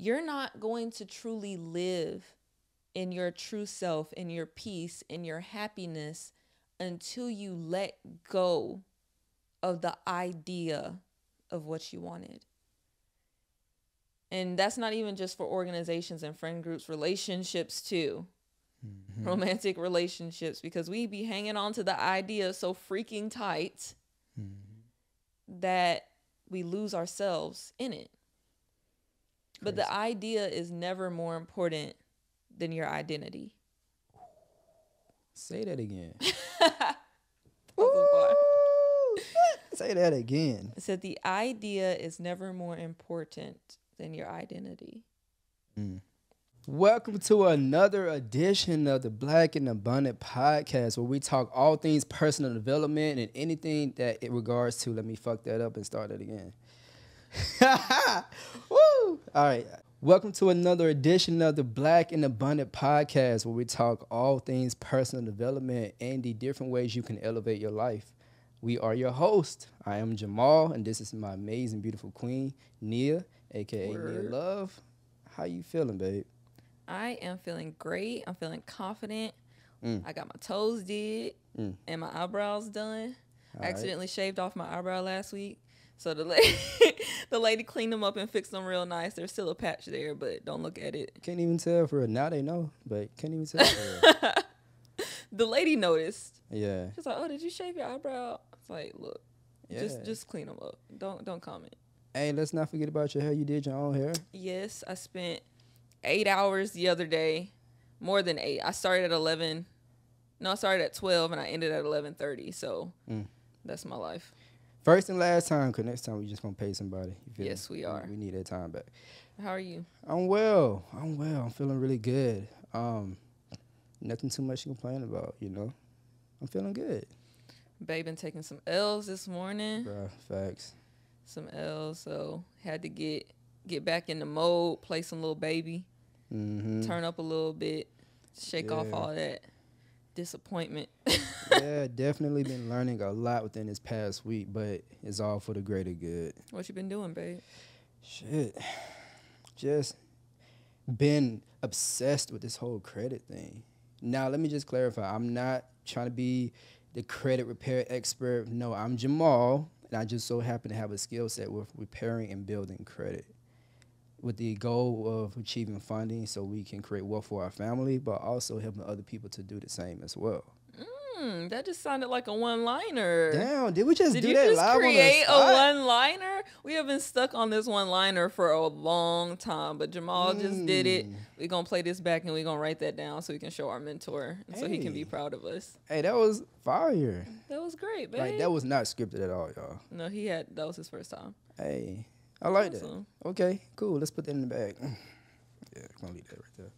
you're not going to truly live in your true self, in your peace, in your happiness until you let go of the idea of what you wanted. And that's not even just for organizations and friend groups, relationships too. Mm-hmm. Romantic relationships, because we be hanging on to the idea so freaking tight that we lose ourselves in it. Crazy. But the idea is never more important than your identity. Say that again. Ooh, say that again. I said the idea is never more important than your identity. Welcome to another edition of the Black and Abundant Podcast, where we talk all things personal development and anything that it regards to. Let me fuck that up and start it again. Woo! All right. Welcome to another edition of the Black and Abundant Podcast, where we talk all things personal development and the different ways you can elevate your life. We are your host. I am Jamal, and this is my amazing, beautiful queen, Nia, a.k.a. Nia Love. How you feeling, babe? I am feeling great. I'm feeling confident. I got my toes did and my eyebrows done. I accidentally shaved off my eyebrow last week. So the lady cleaned them up and fixed them real nice. There's still a patch there, but don't look at it. Can't even tell for real. Now they know, but can't even tell for real. The lady noticed. Yeah. She's like, "Oh, did you shave your eyebrow?" It's like, look, just clean them up. Don't comment. Hey, let's not forget about your hair. You did your own hair. Yes, I spent 8 hours the other day. More than 8. I started at 11. No, I started at 12 and I ended at 11:30. So that's my life. First and last time, because next time we just going to pay somebody. Yes, we are. We need that time back. How are you? I'm well. I'm feeling really good. Nothing too much to complain about, you know. I'm feeling good. Babe been taking some L's this morning. Bruh, facts. Some L's, so had to get back in the mode, play some little baby, turn up a little bit, shake off all that disappointment. Yeah, definitely been learning a lot within this past week, but it's all for the greater good. What you been doing, babe? Shit. Just been obsessed with this whole credit thing. Now, let me just clarify. I'm not trying to be the credit repair expert. No, I'm Jamal, and I just so happen to have a skill set with repairing and building credit, with the goal of achieving funding so we can create wealth for our family, but also helping other people to do the same as well. That just sounded like a one-liner. Damn, did we just do that live on the Did you just create a spot? one-liner? We have been stuck on this one-liner for a long time, but Jamal just did it. We're going to play this back, and we're going to write that down so we can show our mentor, and so he can be proud of us. Hey, that was fire. That was great, babe. Like, that was not scripted at all, y'all. No, that was his first time. Hey, I like Awesome. that. Okay, cool. Let's put that in the bag. Yeah, I'm going to leave that right there.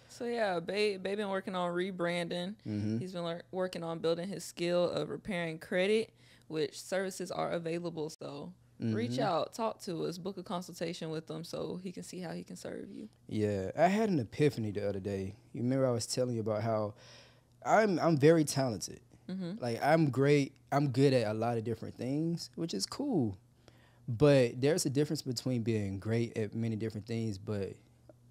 So, yeah, Babe been working on rebranding. He's been working on building his skill of repairing credit, which services are available. So, reach out, talk to us, book a consultation with him so he can see how he can serve you. Yeah, I had an epiphany the other day. You remember I was telling you about how I'm very talented. Like, I'm great. I'm good at a lot of different things, which is cool. But there's a difference between being great at many different things, but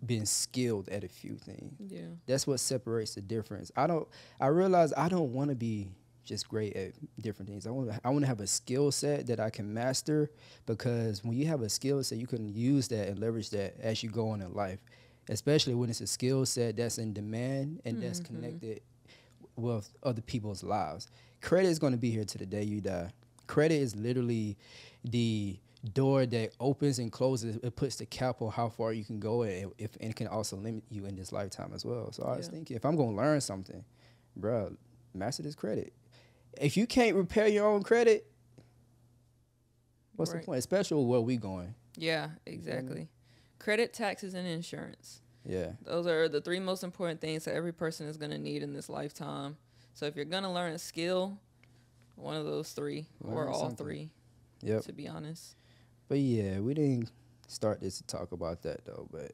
being skilled at a few things. Yeah. That's what separates the difference. I realize I don't want to be just great at different things. I want to have a skill set that I can master, because when you have a skill set, you can use that and leverage that as you go on in life, especially when it's a skill set that's in demand and that's connected with other people's lives. Credit is going to be here to the day you die. Credit is literally the door that opens and closes. It puts the cap on how far you can go, and it can also limit you in this lifetime as well. So I was thinking, if I'm going to learn something, bro, master this credit. If you can't repair your own credit, what's the point? Especially where we going. Yeah, exactly. Credit, taxes, and insurance. Yeah. Those are the 3 most important things that every person is going to need in this lifetime. So if you're going to learn a skill, one of those 3 or all 3, to be honest. But yeah, we didn't start this to talk about that though, but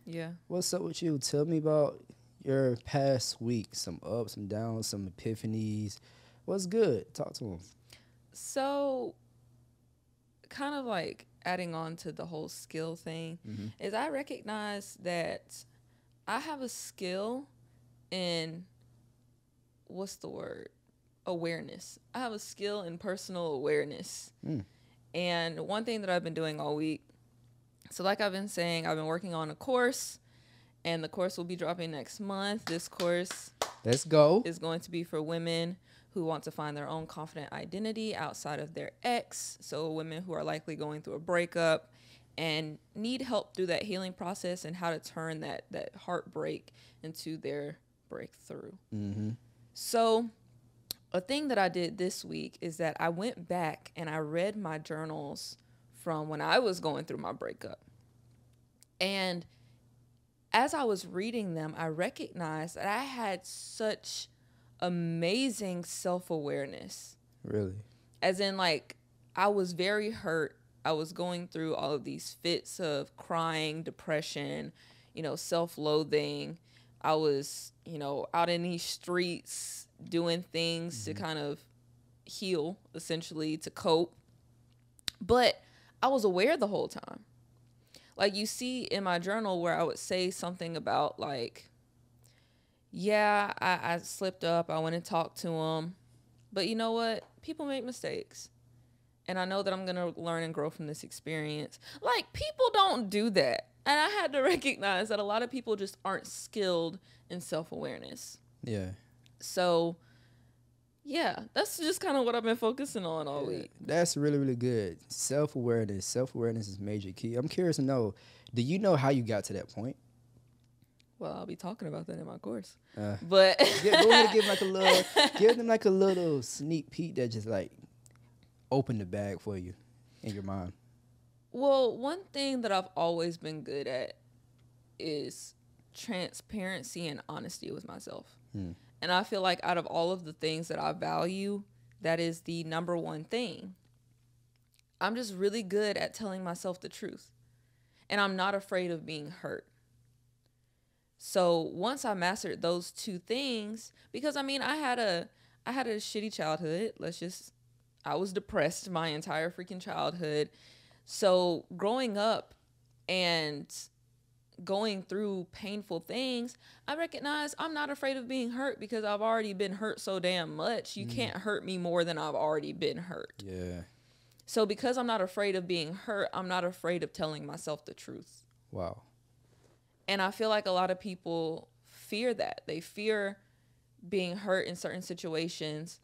yeah. What's up with you? Tell me about your past week, some ups, some downs, some epiphanies. What's good? Talk to him. So kind of like adding on to the whole skill thing, is I recognize that I have a skill in, what's the word? Awareness. I have a skill in personal awareness. And one thing that I've been doing all week, so like I've been saying, I've been working on a course, and the course will be dropping next month. This course, let's go, is going to be for women who want to find their own confident identity outside of their ex. So women who are likely going through a breakup and need help through that healing process and how to turn that heartbreak into their breakthrough. So a thing that I did this week is that I went back and I read my journals from when I was going through my breakup. And as I was reading them, I recognized that I had such amazing self-awareness. Really? As in, like, I was very hurt. I was going through all of these fits of crying, depression, self-loathing. I was, out in these streets doing things to kind of heal, essentially, to cope. But I was aware the whole time. Like, you see in my journal where I would say something about, like, yeah, I slipped up. I went and talked to him. But you know what? People make mistakes. And I know that I'm going to learn and grow from this experience. Like, people don't do that. And I had to recognize that a lot of people just aren't skilled in self-awareness. Yeah. So, yeah, that's just kind of what I've been focusing on all week. That's really, really good. Self-awareness. Self-awareness is major key. I'm curious to know, do you know how you got to that point? Well, I'll be talking about that in my course. But go ahead and give them like a little sneak peek that just like open the bag for you in your mind. Well, one thing that I've always been good at is transparency and honesty with myself. And I feel like out of all of the things that I value, that is the number one thing. I'm just really good at telling myself the truth. And I'm not afraid of being hurt. So once I mastered those two things, because I had a shitty childhood. I was depressed my entire freaking childhood. So growing up and going through painful things, I recognize I'm not afraid of being hurt because I've already been hurt so damn much. You can't hurt me more than I've already been hurt. Yeah. So because I'm not afraid of being hurt, I'm not afraid of telling myself the truth. Wow. And I feel like a lot of people fear that. They fear being hurt in certain situations.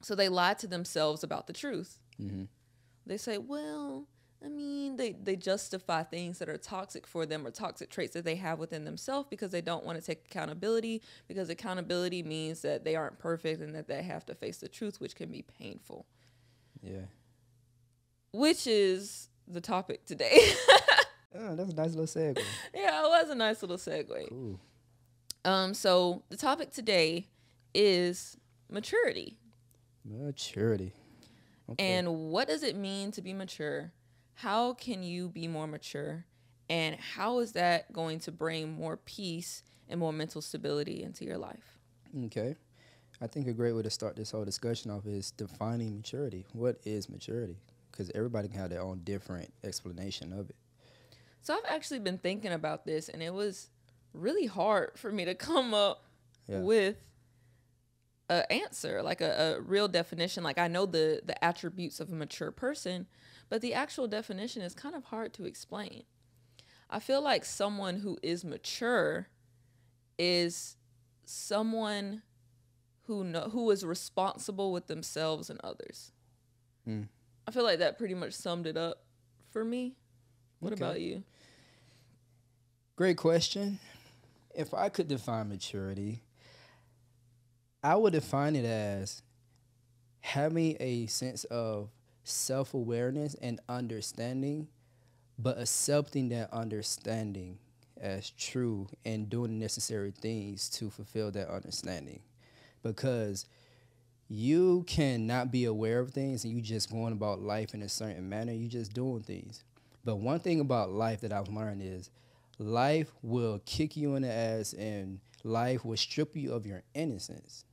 So they lie to themselves about the truth. They say, well, they justify things that are toxic for them or toxic traits that they have within themselves because they don't want to take accountability, because accountability means that they aren't perfect and that they have to face the truth, which can be painful. Yeah. Which is the topic today. Oh, that's a nice little segue. Yeah, it was a nice little segue. Cool. So the topic today is maturity. Maturity. Okay. And what does it mean to be mature? How can you be more mature? And how is that going to bring more peace and more mental stability into your life? Okay. I think a great way to start this whole discussion off is defining maturity. What is maturity? Because everybody can have their own different explanation of it. So I've actually been thinking about this, and it was really hard for me to come up with an answer, like a real definition. Like, I know the attributes of a mature person, but the actual definition is kind of hard to explain. I feel like someone who is mature is someone who is responsible with themselves and others. I feel like that pretty much summed it up for me. What about you? Great question. If I could define maturity, I would define it as having a sense of self-awareness and understanding, but accepting that understanding as true and doing the necessary things to fulfill that understanding. Because you cannot be aware of things and you just going about life in a certain manner. You just doing things. But one thing about life that I've learned is life will kick you in the ass and life will strip you of your innocence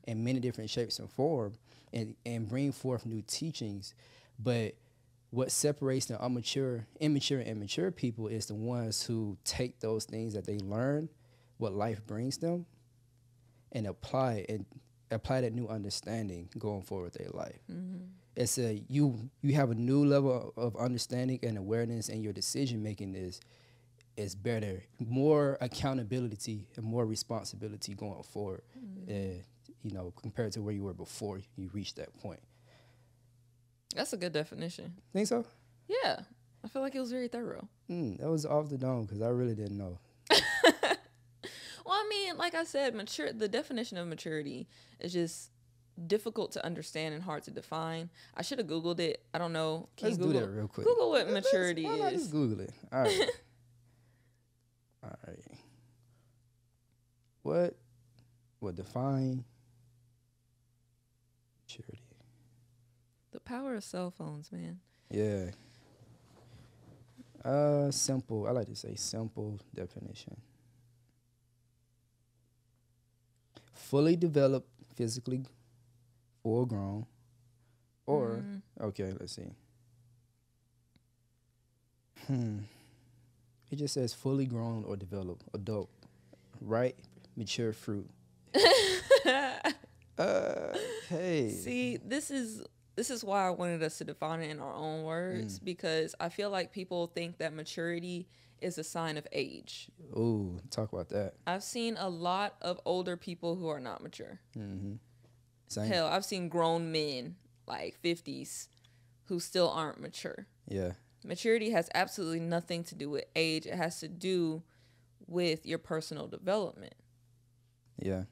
in many different shapes and forms and bring forth new teachings. But what separates the immature and mature people is the ones who take those things that they learn, what life brings them, and apply that new understanding going forward with their life. Mm-hmm. It's you have a new level of understanding and awareness, and your decision making is better, more accountability and more responsibility going forward. Mm-hmm. Compared to where you were before you reached that point. That's a good definition. Think so? Yeah. I feel like it was very thorough. That was off the dome because I really didn't know. Well, I mean, like I said, the definition of maturity is just difficult to understand and hard to define. I should have Googled it. I don't know. Let's do that real quick. Google what maturity is. Let's Google it. All right. All right. What define maturity? The power of cell phones, man. Yeah. Simple. I like to say simple definition. Fully developed, physically full grown, or okay, let's see. It just says fully grown or developed, adult, ripe, mature fruit. Hey. See, this is why I wanted us to define it in our own words, because I feel like people think that maturity is a sign of age. Ooh, talk about that. I've seen a lot of older people who are not mature. Mm-hmm. Hell, I've seen grown men, like 50s, who still aren't mature. Yeah. Maturity has absolutely nothing to do with age. It has to do with your personal development. Yeah.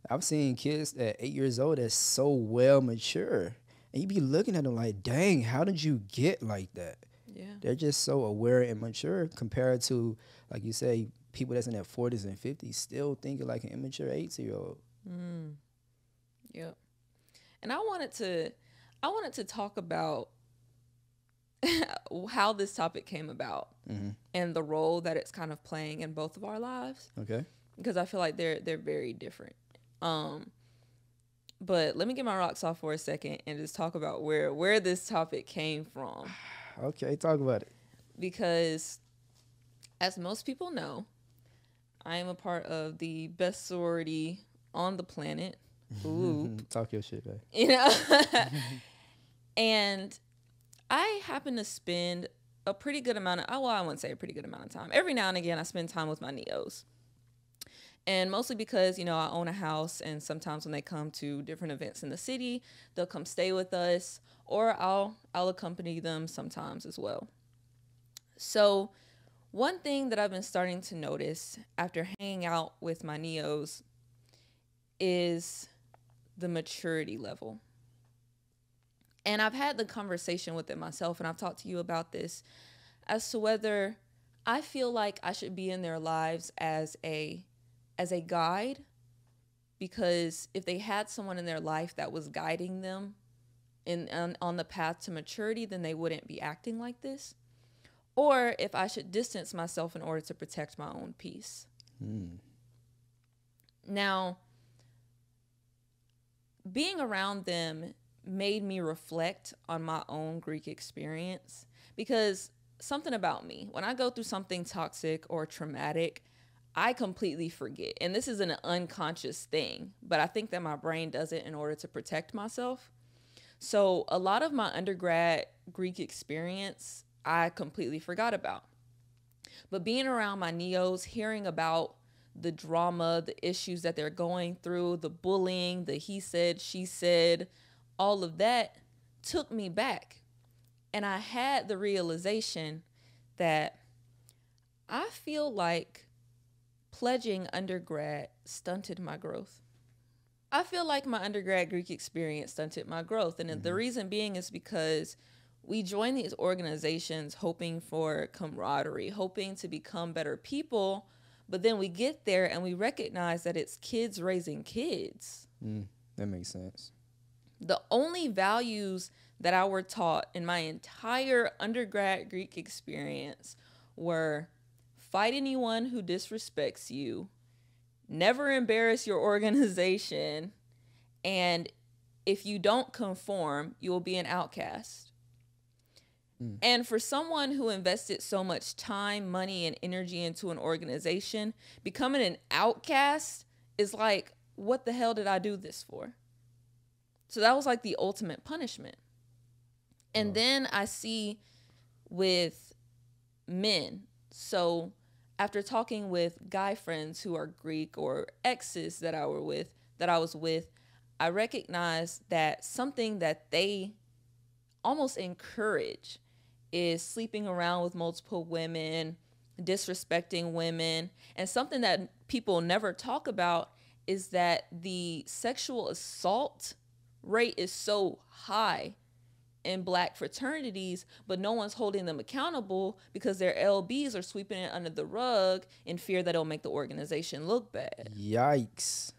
I've seen kids at 8 years old that's so well mature. And you be looking at them like, dang, how did you get like that? Yeah. They're just so aware and mature compared to, like you say, people that's in their 40s and 50s still thinking like an immature 8-year-old. Yep. And I wanted to talk about how this topic came about and the role that it's kind of playing in both of our lives. Okay. Because I feel like they're very different. But let me get my rocks off for a second and just talk about where this topic came from. Okay, talk about it. Because as most people know, I am a part of the best sorority on the planet. Ooh. Talk your shit, babe. You know? And I happen to spend a pretty good amount of, I wouldn't say a pretty good amount of time. Every now and again, I spend time with my Neos. And mostly because, I own a house, and sometimes when they come to different events in the city, they'll come stay with us, or I'll accompany them sometimes as well. So one thing that I've been starting to notice after hanging out with my Neos is the maturity level. And I've had the conversation with it myself, and I've talked to you about this as to whether I feel like I should be in their lives as a guide, because if they had someone in their life that was guiding them on the path to maturity, then they wouldn't be acting like this. Or if I should distance myself in order to protect my own peace. Now, being around them made me reflect on my own Greek experience, because something about me, when I go through something toxic or traumatic, I completely forget. And this is an unconscious thing, but I think that my brain does it in order to protect myself. So a lot of my undergrad Greek experience, I completely forgot about. But being around my Neos, hearing about the drama, the issues that they're going through, the bullying, the he said, she said, all of that took me back. And I had the realization that I feel like pledging undergrad stunted my growth. I feel like my undergrad Greek experience stunted my growth. And the reason being is because we join these organizations hoping for camaraderie, hoping to become better people. But then we get there and we recognize that it's kids raising kids. That makes sense. The only values that I were taught in my entire undergrad Greek experience were fight anyone who disrespects you, never embarrass your organization, and if you don't conform, you will be an outcast. And for someone who invested so much time, money, and energy into an organization, becoming an outcast is like, what the hell did I do this for? So that was like the ultimate punishment. And then I see with men. So after talking with guy friends who are Greek or exes that I was with, I recognized that something that they almost encourage is sleeping around with multiple women, disrespecting women. And something that people never talk about is that the sexual assault rate is so high in Black fraternities, but no one's holding them accountable because their LBs are sweeping it under the rug in fear that it'll make the organization look bad. Yikes.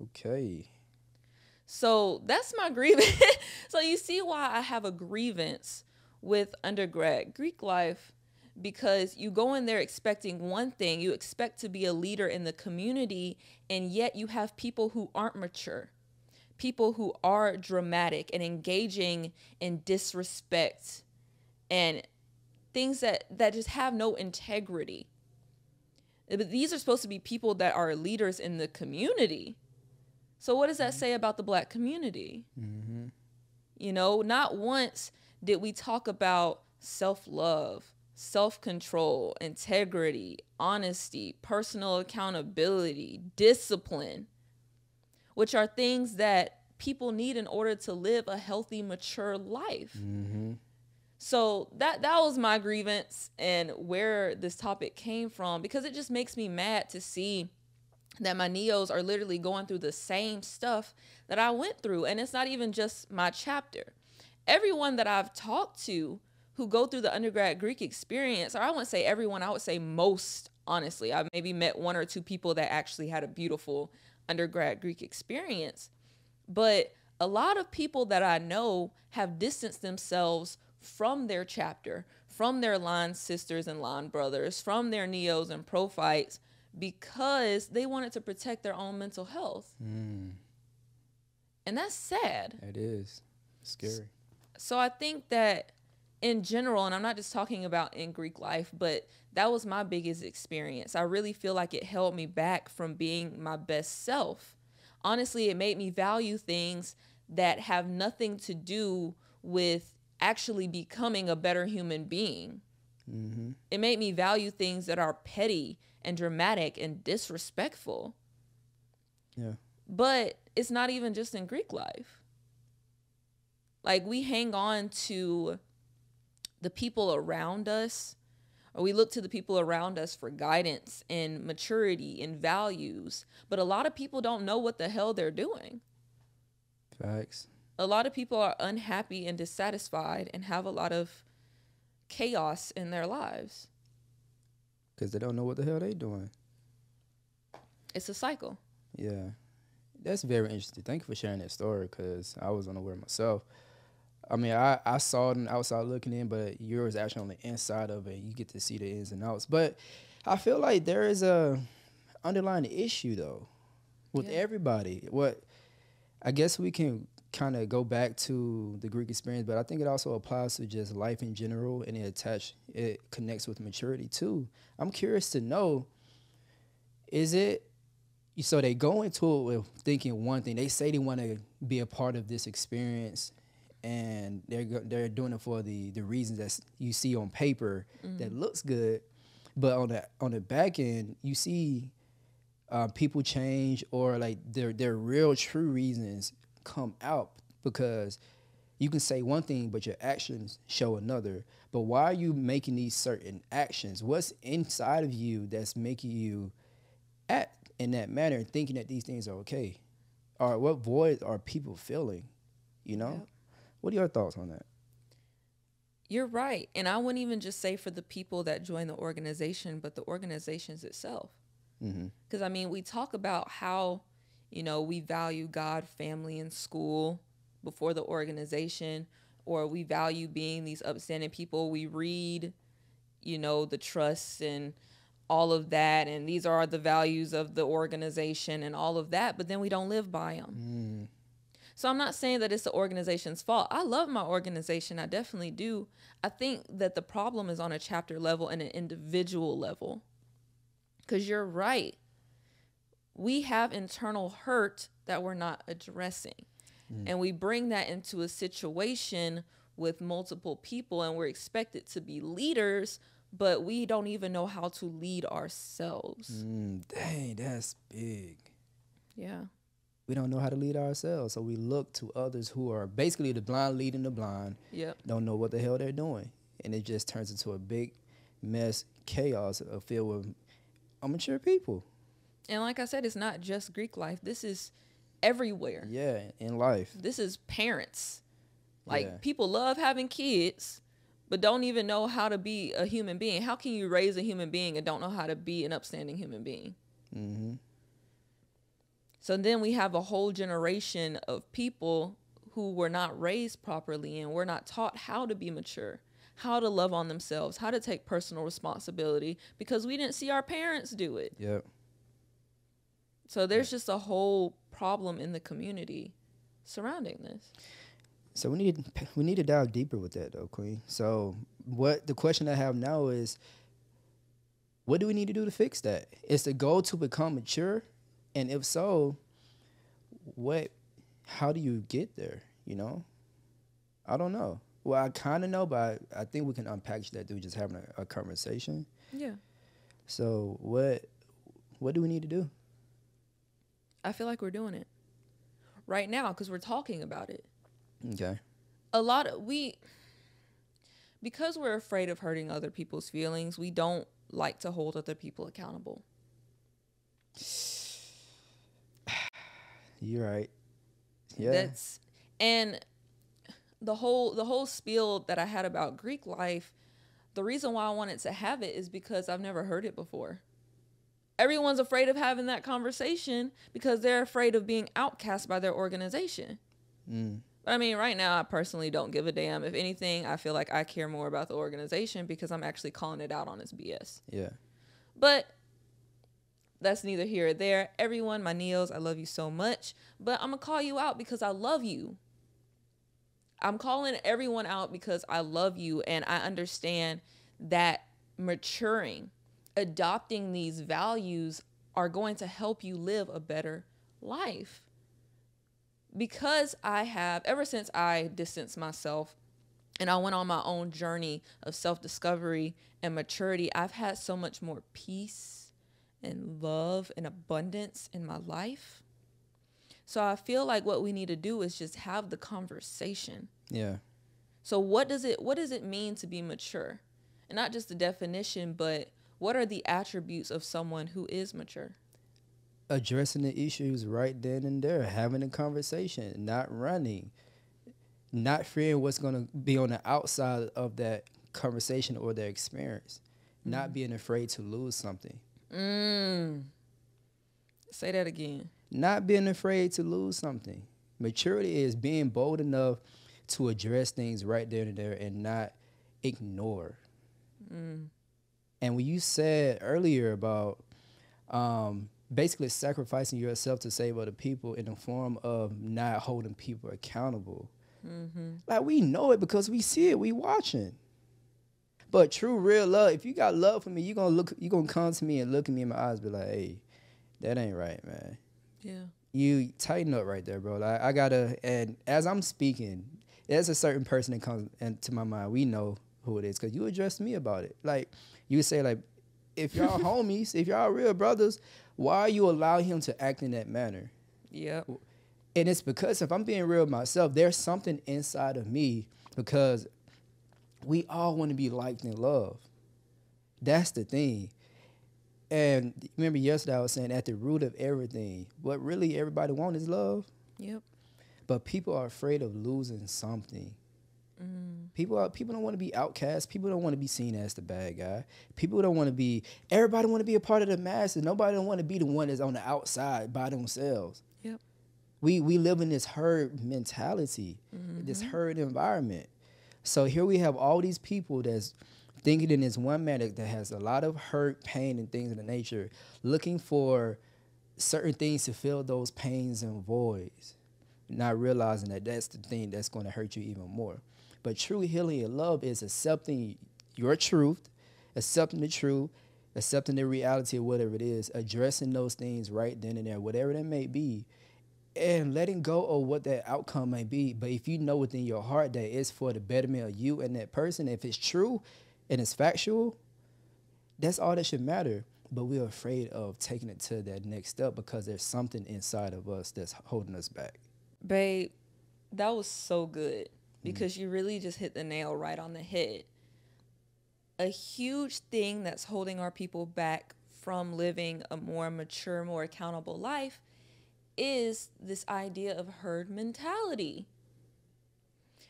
Okay. So that's my grievance. So you see why I have a grievance with undergrad Greek life, because you go in there expecting one thing. You expect to be a leader in the community, and yet you have people who aren't mature, people who are dramatic and engaging in disrespect and things that just have no integrity. But these are supposed to be people that are leaders in the community. So what does that say about the Black community? Mm-hmm. You know, not once did we talk about self-love, self-control, integrity, honesty, personal accountability, discipline, which are things that people need in order to live a healthy, mature life. Mm-hmm. So that was my grievance and where this topic came from, because it just makes me mad to see that my neos are literally going through the same stuff that I went through. And it's not even just my chapter. Everyone that I've talked to who go through the undergrad Greek experience, or I wouldn't say everyone, I would say most, honestly. I've maybe met one or two people that actually had a beautiful undergrad Greek experience. But a lot of people that I know have distanced themselves from their chapter, from their line sisters and line brothers, from their neos and prophytes, because they wanted to protect their own mental health. And that's sad. It is. It's scary. So I think that in general, and I'm not just talking about in Greek life, but that was my biggest experience. I really feel like it held me back from being my best self. Honestly, it made me value things that have nothing to do with actually becoming a better human being. Mm-hmm. It made me value things that are petty and dramatic and disrespectful. Yeah. But it's not even just in Greek life. Like, we hang on to the people around us, or we look to the people around us for guidance and maturity and values. But a lot of people don't know what the hell they're doing. Facts. A lot of people are unhappy and dissatisfied and have a lot of chaos in their lives. Because they don't know what the hell they're doing. It's a cycle. Yeah. That's very interesting. Thank you for sharing that story, because I was unaware myself. I mean, I saw it on the outside looking in, but yours actually on the inside of it. You get to see the ins and outs. But I feel like there is a underlying issue, though, with everybody. What I guess we can kind of go back to the Greek experience, but I think it also applies to just life in general, and it connects with maturity, too. I'm curious to know, is it, so they go into it with thinking one thing. They say they want to be a part of this experience, and they're doing it for the reasons that you see on paper that looks good, but on the back end you see people change, or like their real true reasons come out, because you can say one thing but your actions show another. But why are you making these certain actions? What's inside of you that's making you act in that manner and thinking that these things are okay? Or what void are people feeling, you know? Yep. What are your thoughts on that? You're right. And I wouldn't even just say for the people that join the organization, but the organizations itself. Because, I mean, we talk about how, you know, we value God, family, and school before the organization, or we value being these upstanding people. We read, you know, the trusts and all of that, and these are the values of the organization and all of that, but then we don't live by them. So I'm not saying that it's the organization's fault. I love my organization. I definitely do. I think that the problem is on a chapter level and an individual level. Because you're right. We have internal hurt that we're not addressing. And we bring that into a situation with multiple people, and we're expected to be leaders, but we don't even know how to lead ourselves. Dang, that's big. Yeah. We don't know how to lead ourselves, so we look to others who are basically the blind leading the blind. Yep. Don't know what the hell they're doing, and it just turns into a big mess, chaos, filled with immature people. And like I said, it's not just Greek life. This is everywhere. Yeah, in life. This is parents. Like, people love having kids, but don't even know how to be a human being. How can you raise a human being and don't know how to be an upstanding human being? Mm-hmm. So then we have a whole generation of people who were not raised properly and were not taught how to be mature, how to love on themselves, how to take personal responsibility, because we didn't see our parents do it. Yep. So there's just a whole problem in the community surrounding this. So we need to dive deeper with that, though, Queen. So what the question I have now is, what do we need to do to fix that? Is the goal to become mature? And if so, how do you get there, you know? I don't know. Well, I kind of know, but I think we can unpackage that through just having a conversation. Yeah. So what do we need to do? I feel like we're doing it right now because we're talking about it. Okay. Because we're afraid of hurting other people's feelings, we don't like to hold other people accountable. You're right. Yeah. And the whole spiel that I had about Greek life, the reason why I wanted to have it is because I've never heard it before. Everyone's afraid of having that conversation because they're afraid of being outcast by their organization. But I mean, right now, I personally don't give a damn. If anything, I feel like I care more about the organization because I'm actually calling it out on its BS. Yeah. But that's neither here or there. Everyone, my Neos, I love you so much. But I'm going to call you out because I love you. I'm calling everyone out because I love you, and I understand that maturing, adopting these values are going to help you live a better life. Because I have, ever since I distanced myself and I went on my own journey of self-discovery and maturity, I've had so much more peace and love and abundance in my life. So I feel like what we need to do is just have the conversation. Yeah. So what does it mean to be mature? And not just the definition, but what are the attributes of someone who is mature? Addressing the issues right then and there, having a conversation, not running, not fearing what's going to be on the outside of that conversation or their experience, not being afraid to lose something. Say that again. Not being afraid to lose something. Maturity is being bold enough to address things right there and there and not ignore. And when you said earlier about basically sacrificing yourself to save other people in the form of not holding people accountable, like, we know it because we see it, we watching. But true, real love, if you got love for me, you're gonna come to me and look at me in my eyes and be like, hey, that ain't right, man. Yeah. You tighten up right there, bro. Like, I gotta, and as I'm speaking, there's a certain person that comes into my mind. We know who it is because you addressed me about it. Like, you say, like, if y'all homies, if y'all real brothers, why you allow him to act in that manner? Yeah. And it's because, if I'm being real myself, there's something inside of me, because we all want to be liked and loved. That's the thing. And remember yesterday I was saying, at the root of everything, what really everybody wants is love. Yep. But people are afraid of losing something. People don't want to be outcast. People don't want to be seen as the bad guy. People don't want to be, everybody want to be a part of the masses. Nobody don't want to be the one that's on the outside by themselves. Yep. We live in this herd mentality, this herd environment. So here we have all these people that's thinking in this one manner that has a lot of hurt, pain, and things of the nature, looking for certain things to fill those pains and voids. not realizing that that's the thing that's going to hurt you even more. But true healing and love is accepting your truth, accepting the truth, accepting the reality of whatever it is, addressing those things right then and there, whatever that may be, and letting go of what that outcome may be. But if you know within your heart that it's for the betterment of you and that person, if it's true and it's factual, that's all that should matter. But we're afraid of taking it to that next step because there's something inside of us that's holding us back. Babe, that was so good because you really just hit the nail right on the head. A huge thing that's holding our people back from living a more mature, more accountable life is this idea of herd mentality.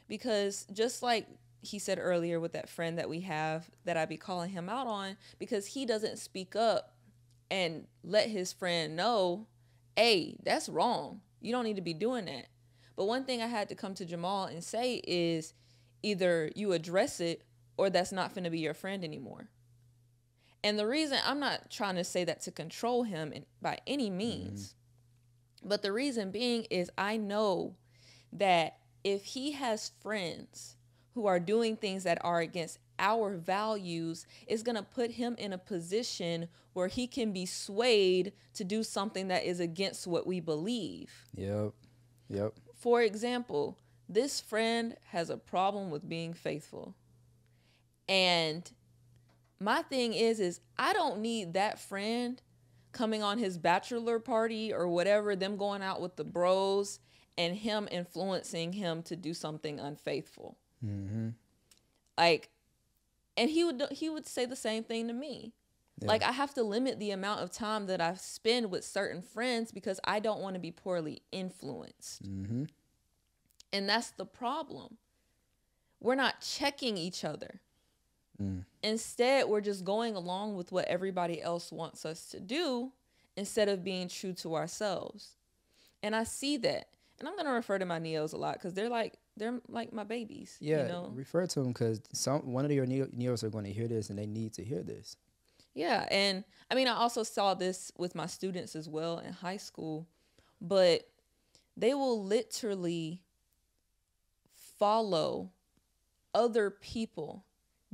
Because just like he said earlier with that friend that we have that I be calling him out on because he doesn't speak up and let his friend know, hey, that's wrong. You don't need to be doing that. But one thing I had to come to Jamal and say is either you address it or that's not going to be your friend anymore. And the reason, I'm not trying to say that to control him by any means, but the reason being is I know that if he has friends who are doing things that are against our values, it's going to put him in a position where he can be swayed to do something that is against what we believe. Yep. For example, this friend has a problem with being faithful. And my thing is I don't need that friend coming on his bachelor party or whatever, them going out with the bros and him influencing him to do something unfaithful. Mm-hmm. Like, and he would say the same thing to me. Yeah. Like, I have to limit the amount of time that I spend with certain friends because I don't want to be poorly influenced. Mm-hmm. And that's the problem. We're not checking each other. Instead, we're just going along with what everybody else wants us to do instead of being true to ourselves. And I see that. And I'm going to refer to my Neos a lot because they're like my babies. Yeah, you know? Refer to them because one of your Neos are going to hear this and they need to hear this. Yeah, and I mean, I also saw this with my students as well in high school, but they will literally follow other people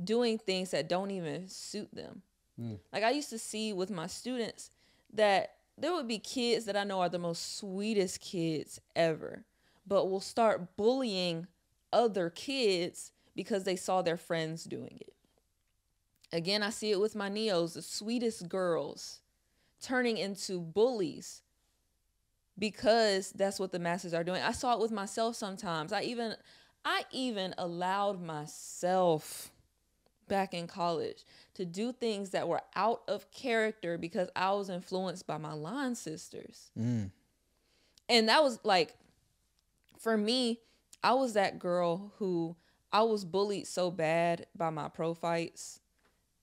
doing things that don't even suit them. Like I used to see with my students that there would be kids that I know are the most sweetest kids ever, but will start bullying other kids because they saw their friends doing it. Again, I see it with my Neos, the sweetest girls turning into bullies because that's what the masses are doing. I saw it with myself sometimes. I even allowed myself back in college to do things that were out of character because I was influenced by my line sisters. And that was like, for me, I was that girl who I was bullied so bad by my pro fights.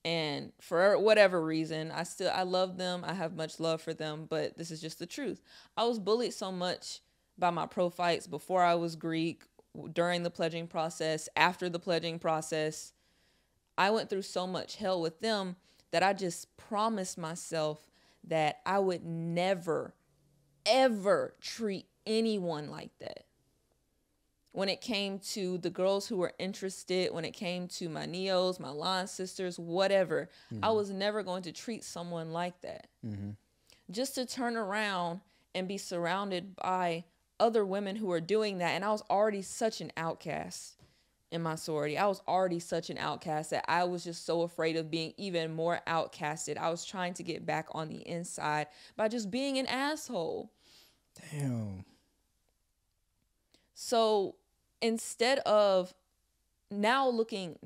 And for whatever reason, I love them. I have much love for them, but this is just the truth. I was bullied so much by my pro fights before I was Greek, during the pledging process, after the pledging process. I went through so much hell with them that I just promised myself that I would never, ever treat anyone like that. When it came to the girls who were interested, when it came to my Neos, my line sisters, whatever, I was never going to treat someone like that. Just to turn around and be surrounded by other women who were doing that. And I was already such an outcast in my sorority. I was already such an outcast that I was just so afraid of being even more outcasted. I was trying to get back on the inside by just being an asshole. Damn. So instead of now looking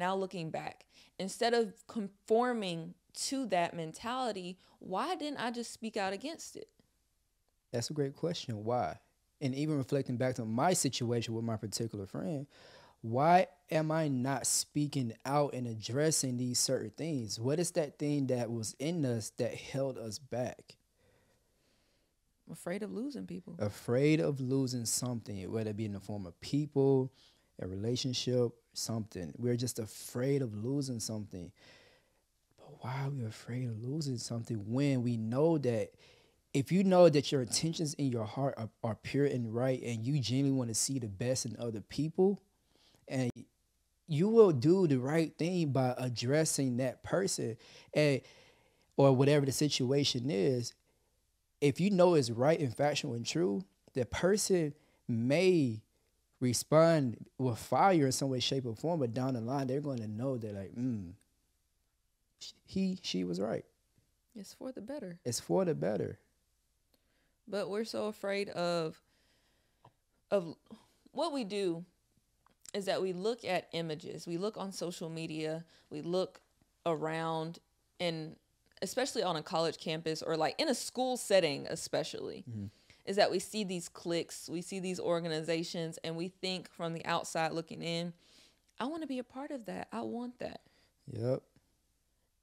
back, instead of conforming to that mentality, why didn't I just speak out against it? That's a great question. Why? And even reflecting back to my situation with my particular friend, why am I not speaking out and addressing these certain things? What is that thing that was in us that held us back? Afraid of losing people. Afraid of losing something, whether it be in the form of people, a relationship, something. We're just afraid of losing something. But why are we afraid of losing something when we know that if you know that your intentions in your heart are pure and right, and you genuinely want to see the best in other people, and you will do the right thing by addressing that person, and or whatever the situation is. If you know it's right and factual and true, the person may respond with fire in some way, shape, or form, but down the line they're going to know that like, she was right. It's for the better. It's for the better. But we're so afraid of what we do is that we look at images. We look on social media. We look around, and especially on a college campus or like in a school setting especially, is that we see these cliques, we see these organizations, and we think from the outside looking in, I want to be a part of that. I want that. Yep.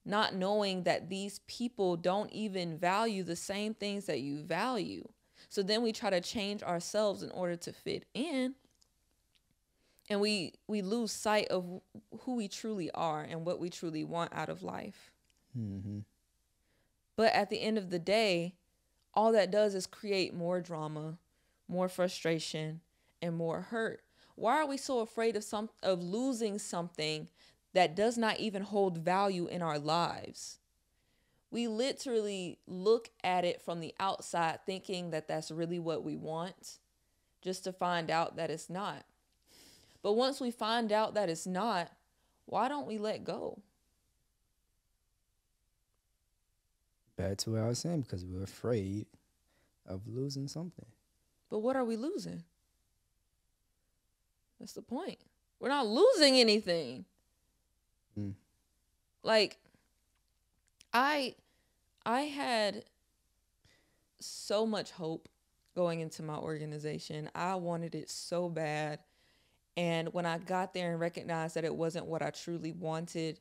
Not knowing that these people don't even value the same things that you value. So then we try to change ourselves in order to fit in. And we lose sight of who we truly are and what we truly want out of life. Mm-hmm. But at the end of the day, all that does is create more drama, more frustration, and more hurt. Why are we so afraid of losing something that does not even hold value in our lives? We literally look at it from the outside thinking that that's really what we want, just to find out that it's not. But once we find out that it's not, why don't we let go? Back to what I was saying, because we're afraid of losing something. But what are we losing? That's the point. We're not losing anything. Like, I had so much hope going into my organization. I wanted it so bad. And when I got there and recognized that it wasn't what I truly wanted,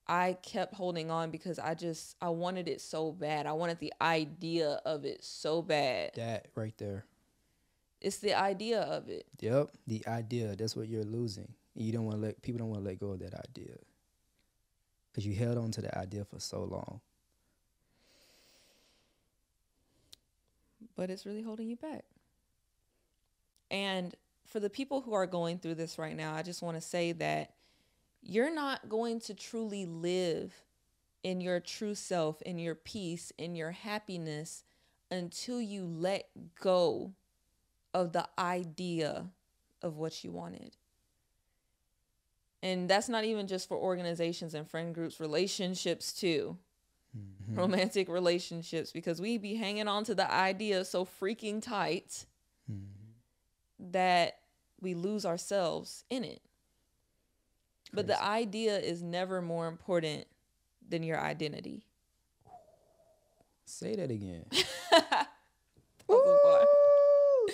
I kept holding on because I wanted it so bad. I wanted the idea of it so bad. That right there. It's the idea of it. Yep, the idea. That's what you're losing. You don't want to people don't want to let go of that idea. Because you held on to the idea for so long. But it's really holding you back. And for the people who are going through this right now, I just want to say that you're not going to truly live in your true self, in your peace, in your happiness, until you let go of the idea of what you wanted. And that's not even just for organizations and friend groups, relationships too. Mm-hmm. Romantic relationships, because we be hanging on to the idea so freaking tight that we lose ourselves in it. Crazy. But the idea is never more important than your identity. Say that again. Ooh,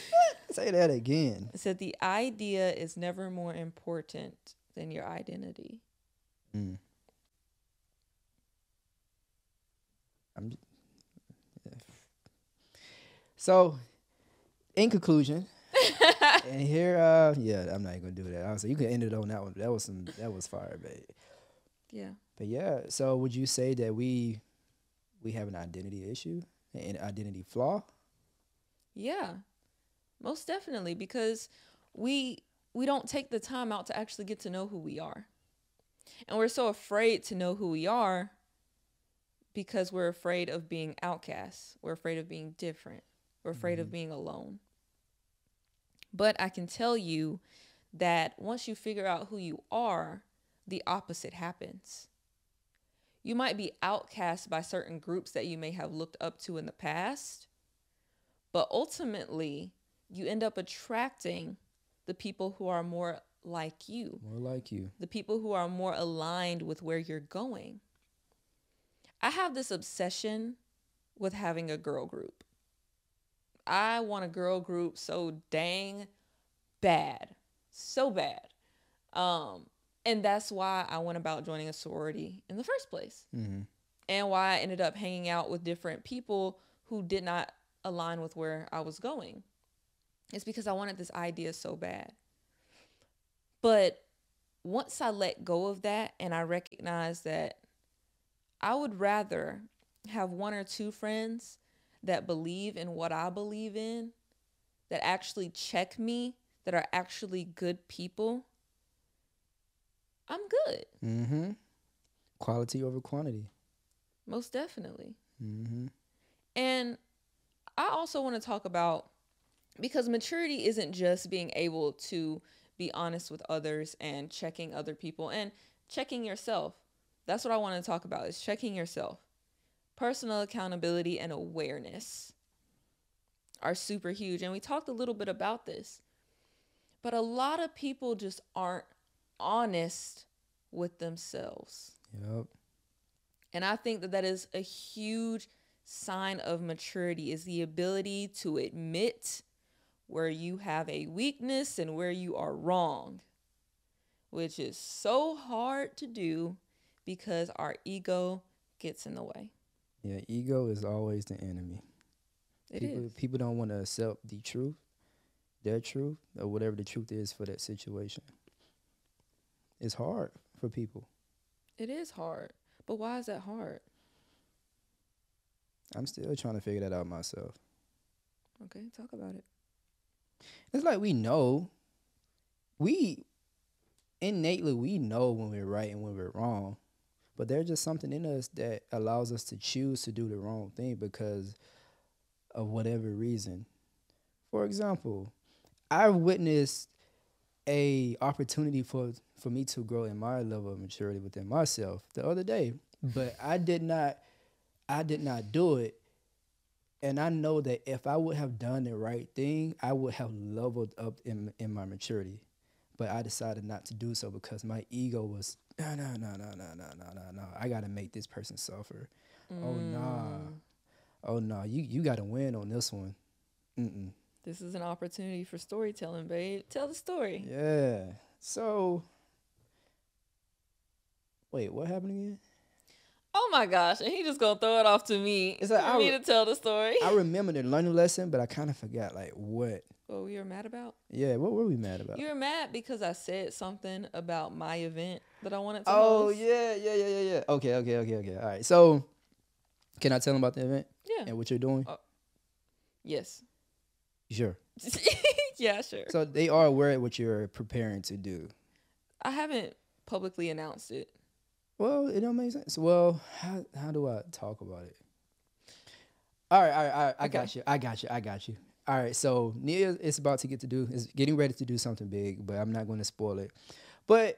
say that again. I said the idea is never more important than your identity. So, in conclusion, and here, I'm not gonna do that. Honestly, you can end it on that one. That was fire, babe. Yeah. But yeah, so would you say that we have an identity issue, an identity flaw? Yeah, most definitely, because we don't take the time out to actually get to know who we are. And we're so afraid to know who we are because we're afraid of being outcasts. We're afraid of being different. We're afraid of being alone. But I can tell you that once you figure out who you are, the opposite happens. You might be outcast by certain groups that you may have looked up to in the past, but ultimately you end up attracting the people who are more like you. More like you. The people who are more aligned with where you're going. I have this obsession with having a girl group. I want a girl group so dang bad. So bad. And that's why I went about joining a sorority in the first place. Mm-hmm. And why I ended up hanging out with different people who did not align with where I was going. It's because I wanted this idea so bad. But once I let go of that and I recognized that I would rather have one or two friends that believe in what I believe in, that actually check me, that are actually good people, I'm good. Mm-hmm. Quality over quantity. Most definitely. Mm-hmm. And I also want to talk about, because maturity isn't just being able to be honest with others and checking other people and checking yourself. That's what I want to talk about, is checking yourself. Personal accountability and awareness are super huge. And we talked a little bit about this. But a lot of people just aren't honest with themselves. Yep. And I think that that is a huge sign of maturity, is the ability to admit where you have a weakness and where you are wrong, which is so hard to do because our ego gets in the way. Yeah, ego is always the enemy. People don't want to accept the truth, their truth, or whatever the truth is for that situation. It's hard for people. It is hard. But why is that hard? I'm still trying to figure that out myself. Okay, talk about it. It's like we know, innately we know when we're right and when we're wrong, but there's just something in us that allows us to choose to do the wrong thing because of whatever reason. For example, I witnessed a opportunity for me to grow in my level of maturity within myself the other day, but I did not do it. And I know that if I would have done the right thing, I would have leveled up in my maturity. But I decided not to do so because my ego was, no. I got to make this person suffer. Oh, no. You got to win on this one. Mm-mm. This is an opportunity for storytelling, babe. Tell the story. Yeah. So, wait, what happened again? Oh my gosh, and he just gonna throw it off to me. It's like for me to tell the story. I remember the learning lesson, but I kind of forgot like what. What we were mad about? Yeah, what were we mad about? You were mad because I said something about my event that I wanted to Oh, host. yeah. Okay. All right. So, can I tell them about the event? Yeah. And what you're doing? Yes. Sure. Yeah, sure. So they are aware of what you're preparing to do. I haven't publicly announced it. Well, it don't make sense. Well, how do I talk about it? All right. I got you. All right, so Nia is getting ready to do something big, but I'm not going to spoil it. But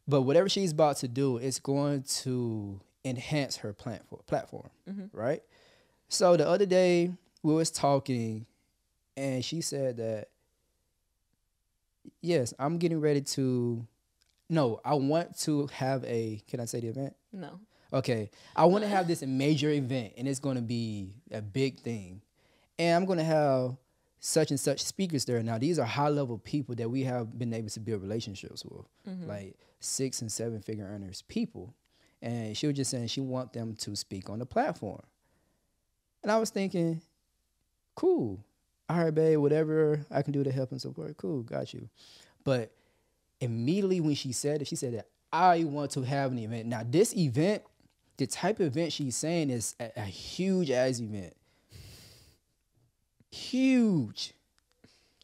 whatever she's about to do is going to enhance her platform, right? So the other day we was talking, and she said that, yes, I'm getting ready to. No, I want to have can I say the event? No. Okay. I want to have this major event, and it's going to be a big thing. And I'm going to have such and such speakers there. Now, these are high-level people that we have been able to build relationships with, like 6- and 7-figure earners people. And she was just saying she want them to speak on the platform. And I was thinking, cool. All right, babe, whatever I can do to help and support, cool, got you. But immediately when she said it, she said that I want to have an event. Now, this event, the type of event she's saying is a huge ass event. Huge.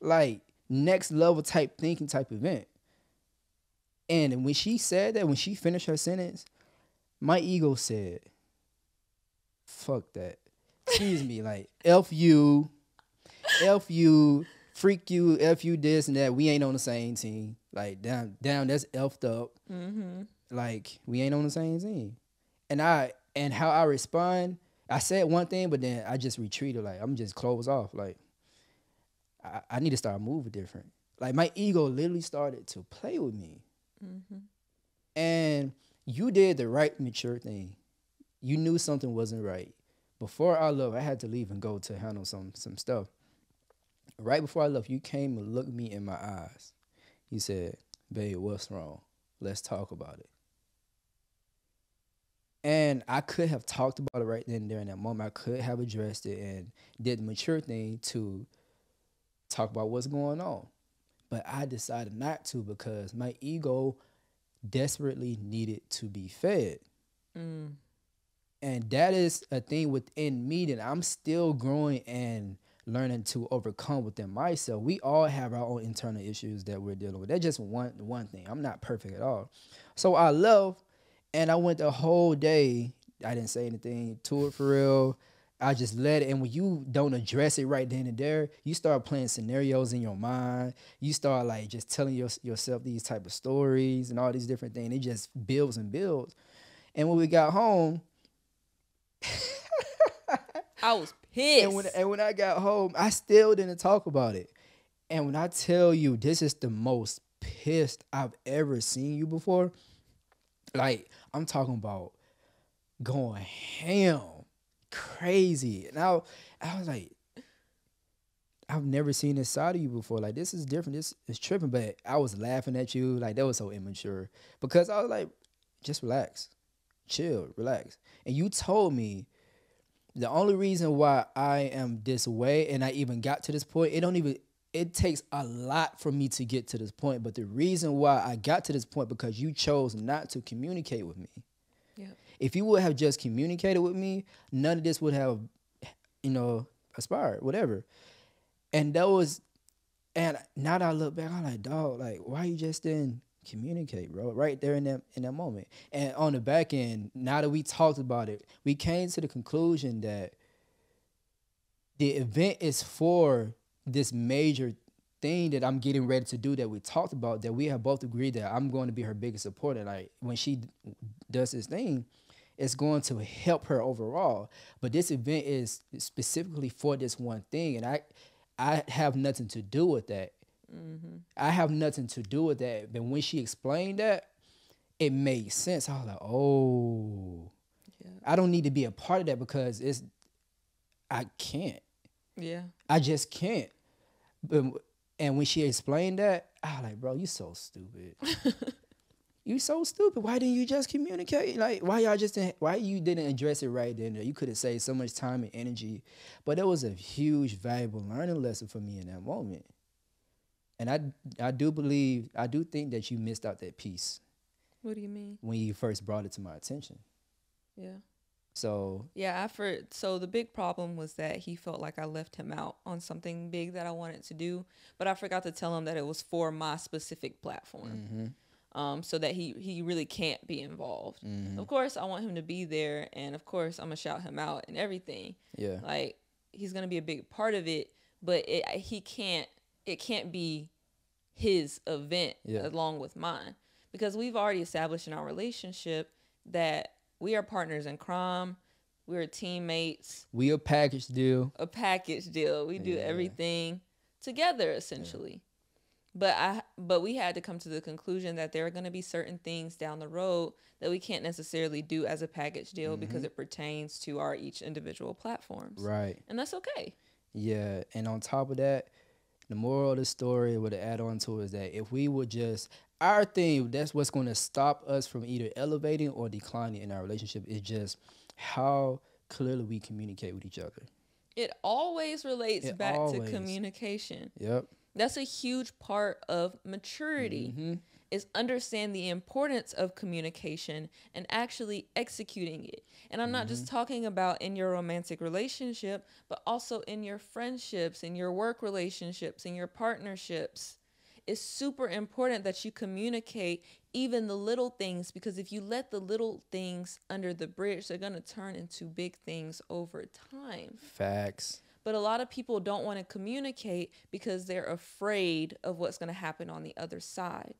Like next level type thinking type event. And when she said that, when she finished her sentence, my ego said, fuck that. Excuse me, like, F you, freak you, F you this and that. We ain't on the same team. Like, damn, that's F'd up. Like, we ain't on the same team. And how I respond, I said one thing, but then I just retreated. Like, I'm just closed off. Like, I need to start moving different. Like, my ego literally started to play with me. And you did the right mature thing. You knew something wasn't right. Before I left, I had to leave and go to handle some stuff. Right before I left, you came and looked me in my eyes. You said, babe, what's wrong? Let's talk about it. And I could have talked about it right then and there in that moment. I could have addressed it and did the mature thing to talk about what's going on. But I decided not to because my ego desperately needed to be fed. And that is a thing within me that I'm still growing and learning to overcome within myself. We all have our own internal issues that we're dealing with. That's just one thing. I'm not perfect at all. So I left, and I went the whole day. I didn't say anything to it for real. I just let it. And when you don't address it right then and there, you start playing scenarios in your mind. You start like just telling yourself these type of stories and all these different things. It just builds and builds. And when we got home, I was pissed. And when I got home, I still didn't talk about it. And when I tell you, this is the most pissed I've ever seen you before. Like, I'm talking about going ham, crazy. And I was like, I've never seen this side of you before. Like, this is different. This is tripping. But I was laughing at you. Like, that was so immature. Because I was like, just relax. Chill, relax. And you told me the only reason why I am this way and I even got to this point, it takes a lot for me to get to this point. But the reason why I got to this point, because you chose not to communicate with me. Yeah. If you would have just communicated with me, none of this would have, aspired, whatever. And now that I look back, I'm like, dog, like, why you just didn't communicate, bro? Right there in that moment. And on the back end, now that we talked about it, we came to the conclusion that the event is for this major thing that I'm getting ready to do that we talked about, that we have both agreed that I'm going to be her biggest supporter. Like, when she does this thing, it's going to help her overall. But this event is specifically for this one thing, and I have nothing to do with that. Mm-hmm. I have nothing to do with that. But when she explained that, it made sense. I was like, oh, yeah. I don't need to be a part of that because I can't. Yeah. I just can't. And when she explained that, I was like, bro, you so stupid. You so stupid. Why didn't you just communicate? Like, why you didn't address it right then? You could have saved so much time and energy. But it was a huge, valuable learning lesson for me in that moment. And I do think that you missed out that piece. What do you mean? When you first brought it to my attention. Yeah. So. Yeah, so the big problem was that he felt like I left him out on something big that I wanted to do, but I forgot to tell him that it was for my specific platform. Mm-hmm. So that he really can't be involved. Mm-hmm. Of course, I want him to be there, and of course, I'm gonna shout him out and everything. Yeah. Like, he's gonna be a big part of it, but it can't be his event along with mine, because we've already established in our relationship that we are partners in crime. We're teammates. We a package deal. We do everything together, essentially. Yeah. But we had to come to the conclusion that there are going to be certain things down the road that we can't necessarily do as a package deal, because it pertains to our each individual platforms. Right. And that's okay. Yeah. And on top of that, the moral of the story, what to add on to is that if we would just, our thing, that's what's going to stop us from either elevating or declining in our relationship, is just how clearly we communicate with each other. It always relates back to communication. Yep. That's a huge part of maturity, is understand the importance of communication and actually executing it. And I'm not just talking about in your romantic relationship, but also in your friendships, in your work relationships, in your partnerships. It's super important that you communicate even the little things, because if you let the little things under the bridge, they're going to turn into big things over time. Facts. But a lot of people don't want to communicate because they're afraid of what's going to happen on the other side.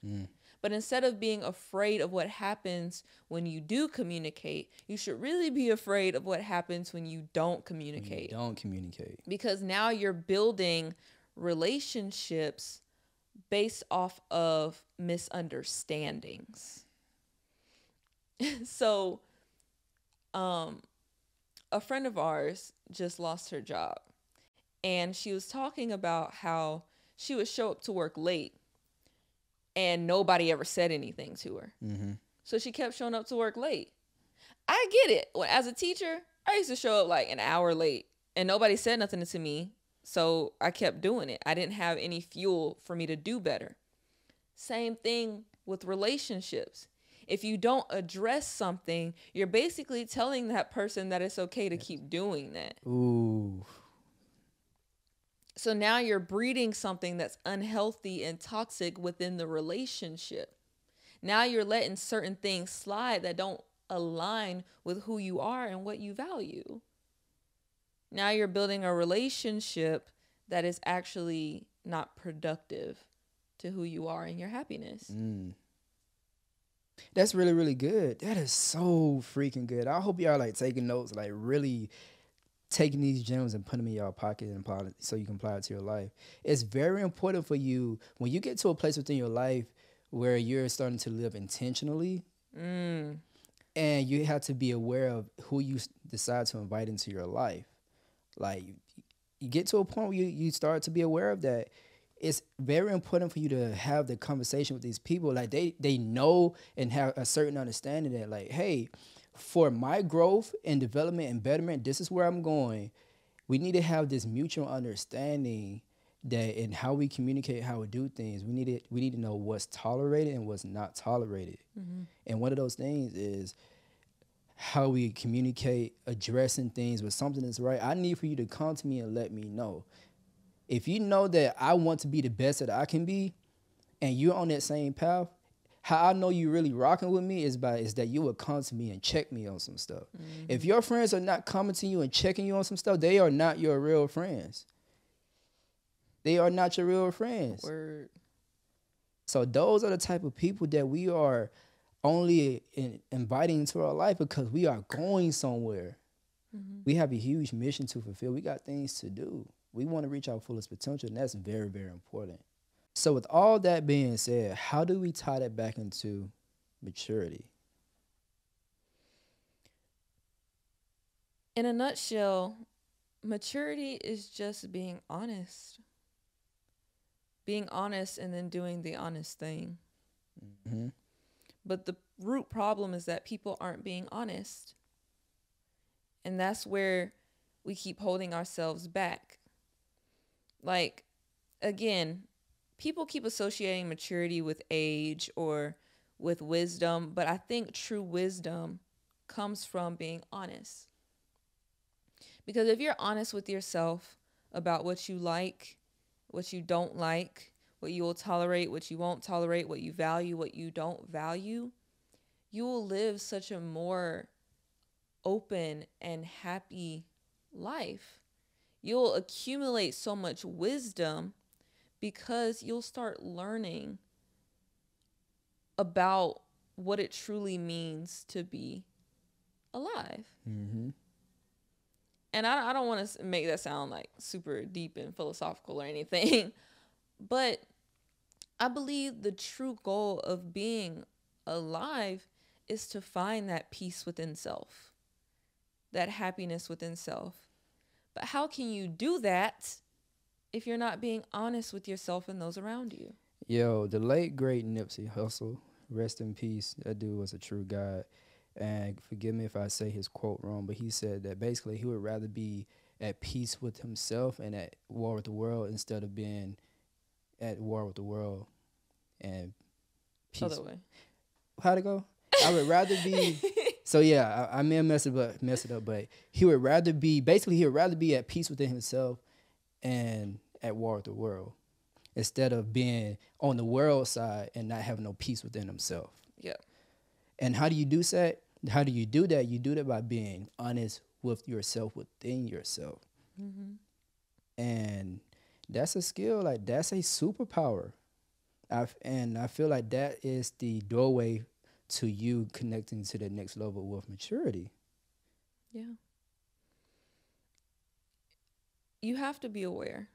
But instead of being afraid of what happens when you do communicate, you should really be afraid of what happens when you don't communicate. Because now you're building relationships based off of misunderstandings. So, a friend of ours just lost her job. And she was talking about how she would show up to work late and nobody ever said anything to her. So she kept showing up to work late. I get it. As a teacher, I used to show up like an hour late and nobody said nothing to me. So I kept doing it. I didn't have any fuel for me to do better. Same thing with relationships. If you don't address something, you're basically telling that person that it's okay to keep doing that. Ooh. So now you're breeding something that's unhealthy and toxic within the relationship. Now you're letting certain things slide that don't align with who you are and what you value. Now you're building a relationship that is actually not productive to who you are and your happiness. That's really, really good. That is so freaking good. I hope y'all like taking notes, like really taking these gems and putting them in your pocket and apply it so you can apply it to your life. It's very important for you when you get to a place within your life where you're starting to live intentionally, and you have to be aware of who you decide to invite into your life. Like you get to a point where you start to be aware of that. It's very important for you to have the conversation with these people. Like they know and have a certain understanding that like, hey, for my growth and development and betterment, this is where I'm going. We need to have this mutual understanding that in how we communicate, how we do things, we need to know what's tolerated and what's not tolerated. And one of those things is how we communicate, addressing things with something that's right. I need for you to come to me and let me know. If you know that I want to be the best that I can be, and you're on that same path, how I know you really rocking with me is that you will come to me and check me on some stuff. If your friends are not coming to you and checking you on some stuff, they are not your real friends. They are not your real friends. Word. So those are the type of people that we are only inviting into our life because we are going somewhere. We have a huge mission to fulfill. We got things to do. We want to reach our fullest potential, and that's very, very important. So with all that being said, how do we tie that back into maturity? In a nutshell, maturity is just being honest. Being honest and then doing the honest thing. But the root problem is that people aren't being honest. And that's where we keep holding ourselves back. Like, again, people keep associating maturity with age or with wisdom, but I think true wisdom comes from being honest. Because if you're honest with yourself about what you like, what you don't like, what you will tolerate, what you won't tolerate, what you value, what you don't value, you will live such a more open and happy life. You'll accumulate so much wisdom because you'll start learning about what it truly means to be alive. And I don't want to make that sound like super deep and philosophical or anything, but I believe the true goal of being alive is to find that peace within self, that happiness within self. But how can you do that if you're not being honest with yourself and those around you? Yo, the late, great Nipsey Hussle, rest in peace. That dude was a true God. And forgive me if I say his quote wrong, but he said that basically he would rather be at peace with himself and at war with the world instead of being at war with the world and peace. Other way. How'd it go? I would rather be... So yeah, I may have messed it up, but he would rather be at peace within himself and at war with the world instead of being on the world side and not having no peace within himself. Yeah. And how do you do that? How do you do that? You do that by being honest with yourself within yourself. And that's a skill, like that's a superpower. And I feel like that is the doorway to you connecting to the next level with maturity. Yeah. You have to be aware.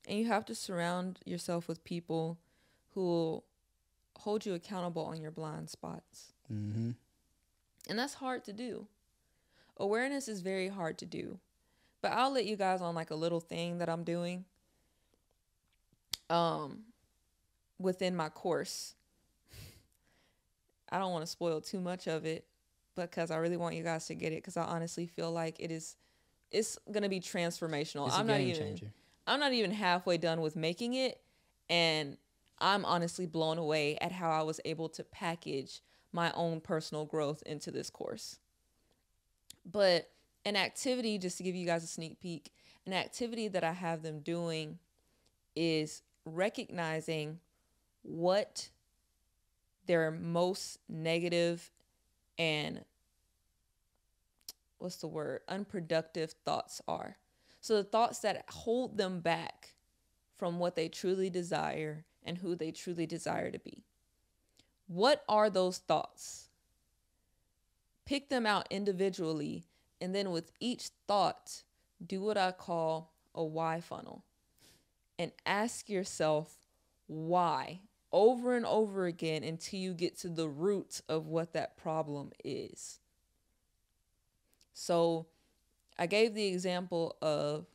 And you have to surround yourself with people who will hold you accountable on your blind spots. And that's hard to do. Awareness is very hard to do. But I'll let you guys on like a little thing that I'm doing within my course. I don't want to spoil too much of it because I really want you guys to get it because I honestly feel like it's going to be transformational. It's a game changer. I'm not even halfway done with making it, and I'm honestly blown away at how I was able to package my own personal growth into this course. But an activity, just to give you guys a sneak peek, an activity that I have them doing is recognizing what their most negative and unproductive thoughts are. So the thoughts that hold them back from what they truly desire and who they truly desire to be. What are those thoughts? Pick them out individually, and then with each thought, do what I call a why funnel. And ask yourself why over and over again until you get to the root of what that problem is. So I gave the example of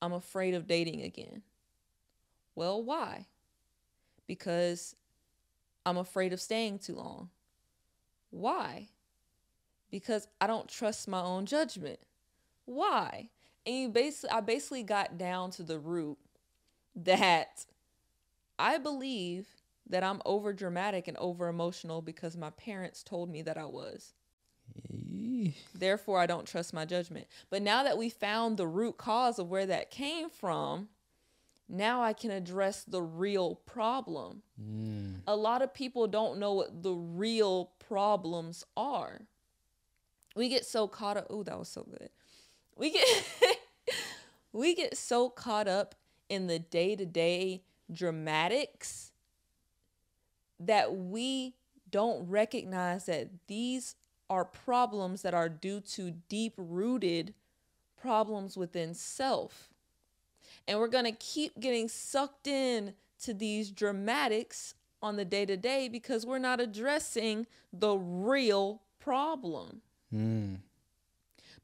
I'm afraid of dating again. Well, why? Because I'm afraid of staying too long. Why? Because I don't trust my own judgment. Why? And I basically got down to the root that I believe that I'm over dramatic and over emotional because my parents told me that I was. Therefore, I don't trust my judgment. But now that we found the root cause of where that came from, now I can address the real problem. A lot of people don't know what the real problems are. We get so caught up. Oh, that was so good. We get so caught up in the day-to-day dramatics that we don't recognize that these are problems that are due to deep-rooted problems within self. And we're going to keep getting sucked in to these dramatics on the day-to-day because we're not addressing the real problem.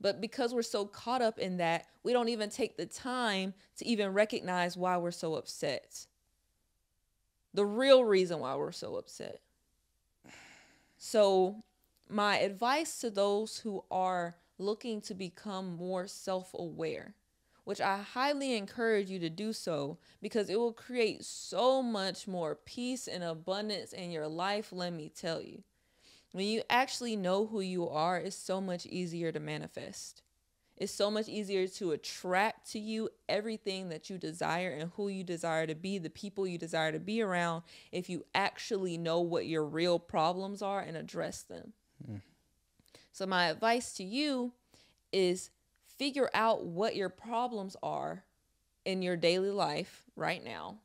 But because we're so caught up in that, we don't even take the time to even recognize why we're so upset. The real reason why we're so upset. So my advice to those who are looking to become more self-aware, which I highly encourage you to do so because it will create so much more peace and abundance in your life, let me tell you. When you actually know who you are, it's so much easier to manifest. It's so much easier to attract to you everything that you desire and who you desire to be, the people you desire to be around, if you actually know what your real problems are and address them. So my advice to you is figure out what your problems are in your daily life right now.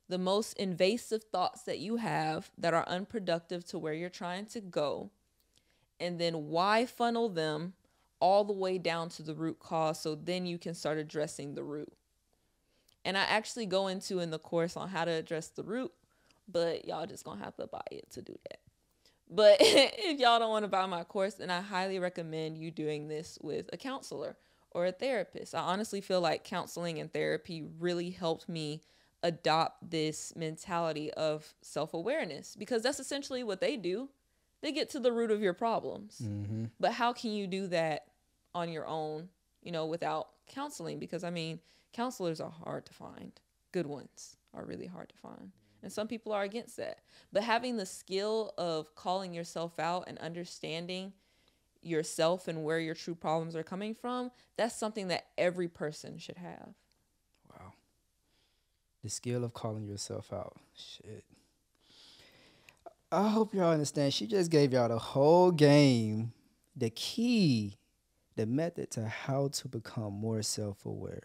The most invasive thoughts that you have that are unproductive to where you're trying to go, and then why funnel them all the way down to the root cause so then you can start addressing the root. And I actually go into in the course on how to address the root, but y'all just gonna have to buy it to do that. But if y'all don't want to buy my course, then I highly recommend you doing this with a counselor or a therapist. I honestly feel like counseling and therapy really helped me adopt this mentality of self-awareness because that's essentially what they do. They get to the root of your problems. But how can you do that on your own, without counseling? Because counselors are hard to find. Good ones are really hard to find. And some people are against that. But having the skill of calling yourself out and understanding yourself and where your true problems are coming from, that's something that every person should have. Wow. The skill of calling yourself out. Shit. I hope y'all understand. She just gave y'all the whole game, the key, the method to how to become more self-aware.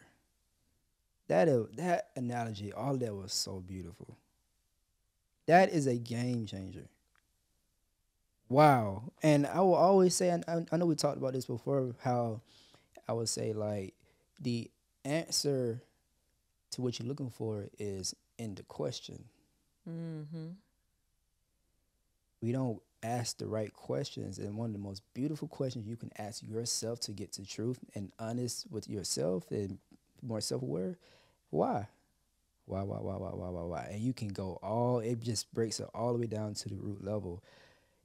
That analogy, all that was so beautiful. That is a game changer. Wow. And I will always say, and I know we talked about this before, how I would say like the answer to what you're looking for is in the question. We don't ask the right questions. And one of the most beautiful questions you can ask yourself to get to truth and honest with yourself and more self-aware, why? Why? And you can go it just breaks it all the way down to the root level.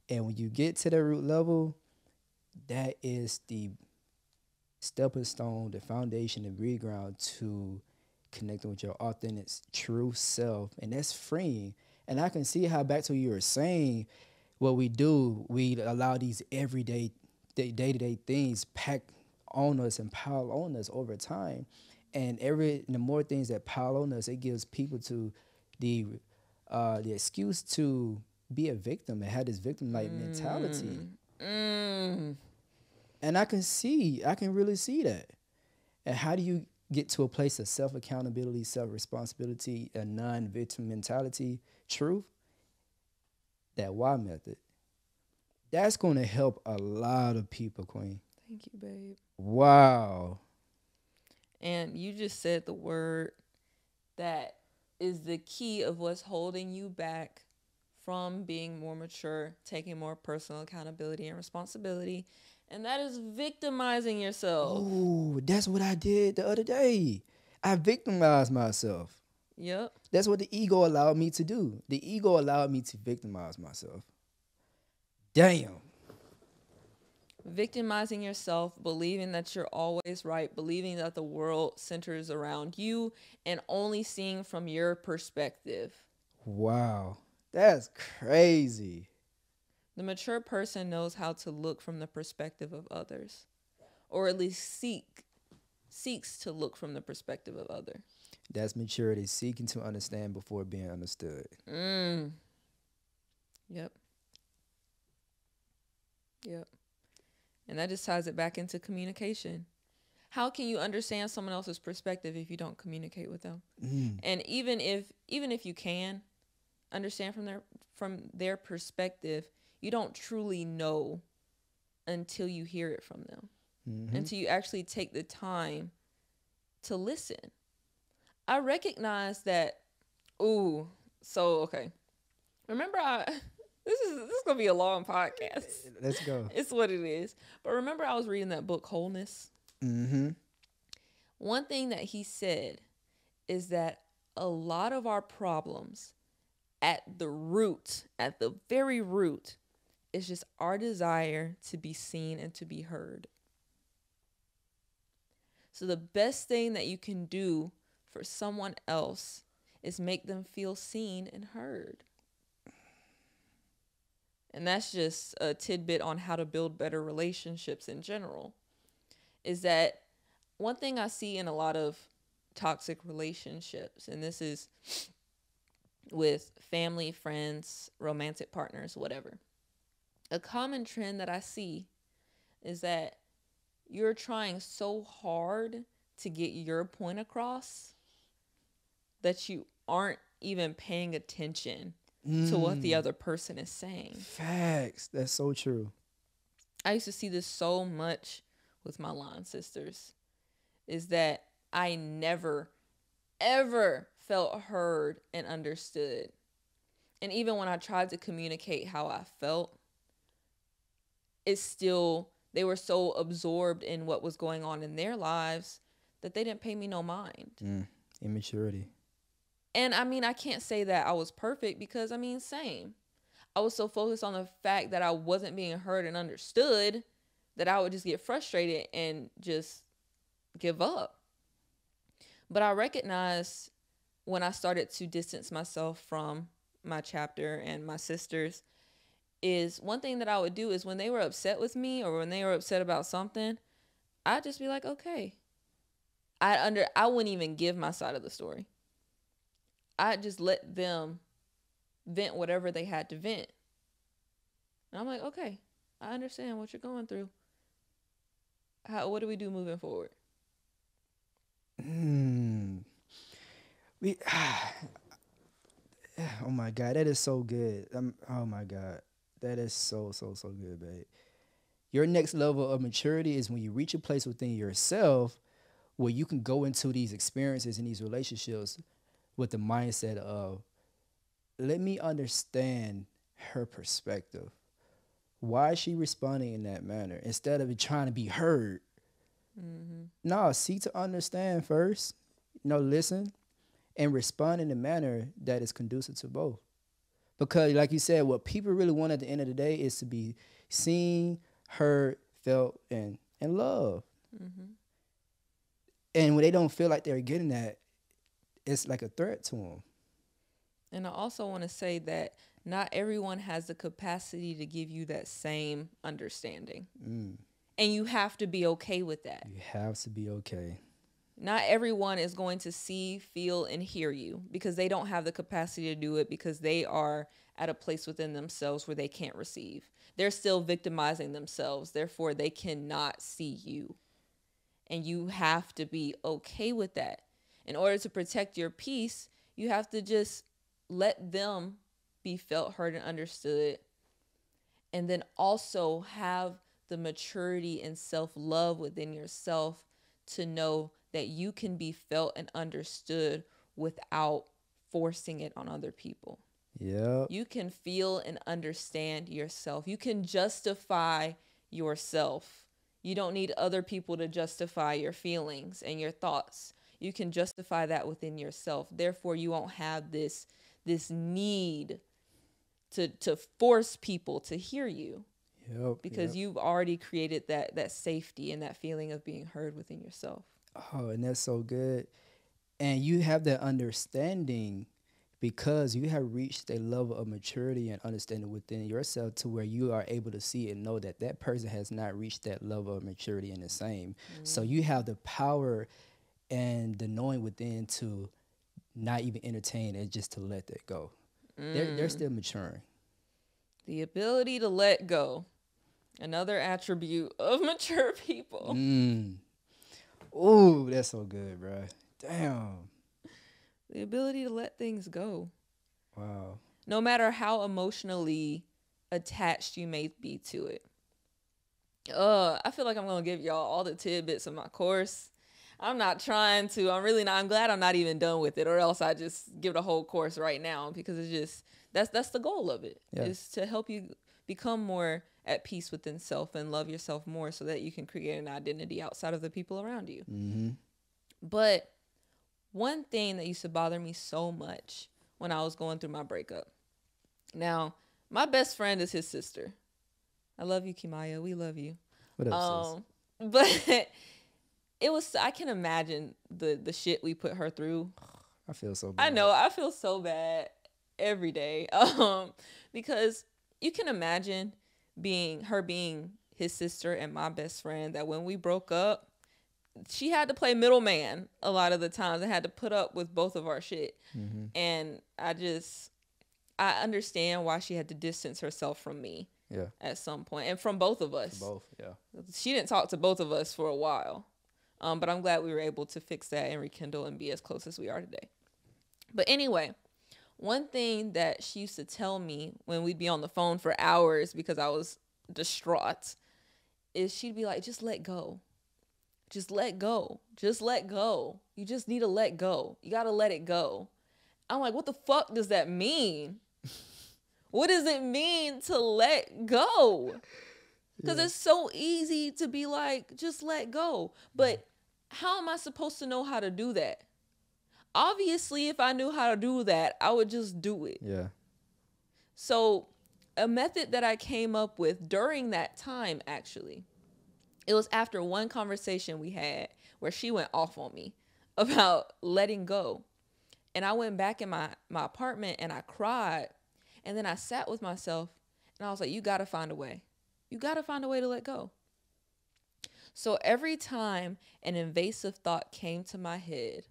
And when you get to the root level, that is the stepping stone, the foundation, the breed ground to connecting with your authentic, true self. And that's freeing. And I can see how back to what you were saying, what we do, we allow these everyday, day-to-day things pack on us and pile on us over time. And the more things that pile on us, it gives people to the excuse to be a victim and have this victim-like mentality. And I can really see that. And how do you get to a place of self-accountability, self-responsibility, a non-victim mentality? Truth. That why method. That's going to help a lot of people, Queen. Thank you, babe. Wow. And you just said the word that is the key of what's holding you back from being more mature, taking more personal accountability and responsibility. And that is victimizing yourself. Oh, that's what I did the other day. I victimized myself. Yep. That's what the ego allowed me to do. The ego allowed me to victimize myself. Damn. Victimizing yourself, believing that you're always right, believing that the world centers around you, and only seeing from your perspective. Wow. That's crazy. The mature person knows how to look from the perspective of others, or at least seeks to look from the perspective of others. That's maturity, seeking to understand before being understood. Yep. And that just ties it back into communication. How can you understand someone else's perspective if you don't communicate with them? And even if you can understand from their perspective, you don't truly know until you hear it from them. Until you actually take the time to listen. I recognize that. Okay. Remember, this is gonna be a long podcast. Let's go. It's what it is. But remember, I was reading that book, Wholeness. One thing that he said is that a lot of our problems at the very root, is just our desire to be seen and to be heard. So the best thing that you can do for someone else is make them feel seen and heard. And that's just a tidbit on how to build better relationships in general. Is that one thing I see in a lot of toxic relationships, and this is with family, friends, romantic partners, whatever. A common trend that I see is that you're trying so hard to get your point across that you aren't even paying attention to what the other person is saying. Facts. That's so true. I used to see this so much with my line sisters, is that I never, ever felt heard and understood. And even when I tried to communicate how I felt, they were so absorbed in what was going on in their lives that they didn't pay me no mind. Immaturity. And I mean, I can't say that I was perfect because, same. I was so focused on the fact that I wasn't being heard and understood that I would just get frustrated and just give up. But I recognized when I started to distance myself from my chapter and my sisters, is one thing that I would do is when they were upset with me or when they were upset about something, I'd just be like, okay. I wouldn't even give my side of the story. I'd just let them vent whatever they had to vent. And I'm like, okay, I understand what you're going through. What do we do moving forward? Oh my God, that is so good. Oh my God, that is so good, babe. Your next level of maturity is when you reach a place within yourself where you can go into these experiences and these relationships with the mindset of, let me understand her perspective. Why is she responding in that manner instead of trying to be heard? No, seek to understand first. Listen and respond in a manner that is conducive to both. Because like you said, what people really want at the end of the day is to be seen, heard, felt, and loved. And when they don't feel like they're getting that, it's like a threat to them. And I also want to say that not everyone has the capacity to give you that same understanding. And you have to be okay with that. You have to be okay. Not everyone is going to see, feel, and hear you because they don't have the capacity to do it because they are at a place within themselves where they can't receive. They're still victimizing themselves. Therefore, they cannot see you. And you have to be okay with that. In order to protect your peace, you have to just let them be felt, heard, and understood. And then also have the maturity and self-love within yourself to know that you can be felt and understood without forcing it on other people. Yeah. You can feel and understand yourself. You can justify yourself. You don't need other people to justify your feelings and your thoughts. You can justify that within yourself. Therefore, you won't have this need to force people to hear you. Yep, because you've already created that safety and that feeling of being heard within yourself. Oh, and that's so good. And you have that understanding because you have reached a level of maturity and understanding within yourself to where you are able to see and know that that person has not reached that level of maturity in the same. So you have the power and the knowing within to not even entertain and just to let that go. They're still maturing. The ability to let go. Another attribute of mature people. Ooh, that's so good, bro. Damn. The ability to let things go. Wow. No matter how emotionally attached you may be to it. I feel like I'm going to give y'all all the tidbits of my course. I'm not trying to. I'm really not. I'm glad I'm not even done with it, or else I just give the whole course right now because it's just, that's the goal of it, is to help you become more at peace within self and love yourself more so that you can create an identity outside of the people around you. But one thing that used to bother me so much when I was going through my breakup. Now, my best friend is his sister. I love you, Kimaya. We love you. What up, sis? But it was, I can imagine the shit we put her through. I feel so bad. I know. I feel so bad every day. Because you can imagine being his sister and my best friend, that when we broke up, she had to play middleman a lot of the times and had to put up with both of our shit. And I understand why she had to distance herself from me at some point, and from both of us. She didn't talk to both of us for a while. But I'm glad we were able to fix that and rekindle and be as close as we are today. But anyway, one thing that she used to tell me when we'd be on the phone for hours because I was distraught is she'd be like, just let go. Just let go. Just let go. You just need to let go. You got to let it go. I'm like, what the fuck does that mean? What does it mean to let go? Because it's so easy to be like, just let go. But how am I supposed to know how to do that? Obviously, if I knew how to do that, I would just do it. So a method that I came up with during that time, actually, it was after one conversation we had where she went off on me about letting go. And I went back in my apartment and I cried. And then I sat with myself and I was like, you got to find a way. You got to find a way to let go. So every time an invasive thought came to my head,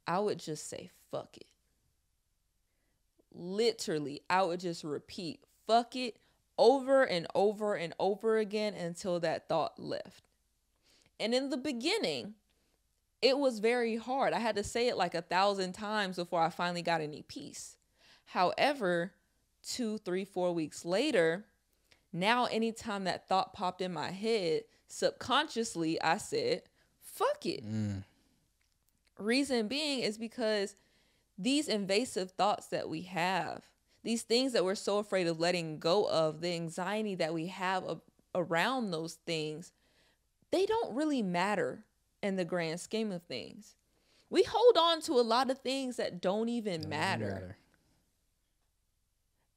I would just say, fuck it. Literally, I would just repeat, fuck it, over and over and over again until that thought left. And in the beginning, it was very hard. I had to say it like 1,000 times before I finally got any peace. However, 2, 3, 4 weeks later, now anytime that thought popped in my head, subconsciously I said, fuck it. Reason being is because these invasive thoughts that we have, these things that we're so afraid of letting go of, the anxiety that we have around those things, they don't really matter in the grand scheme of things. We hold on to a lot of things that don't even matter.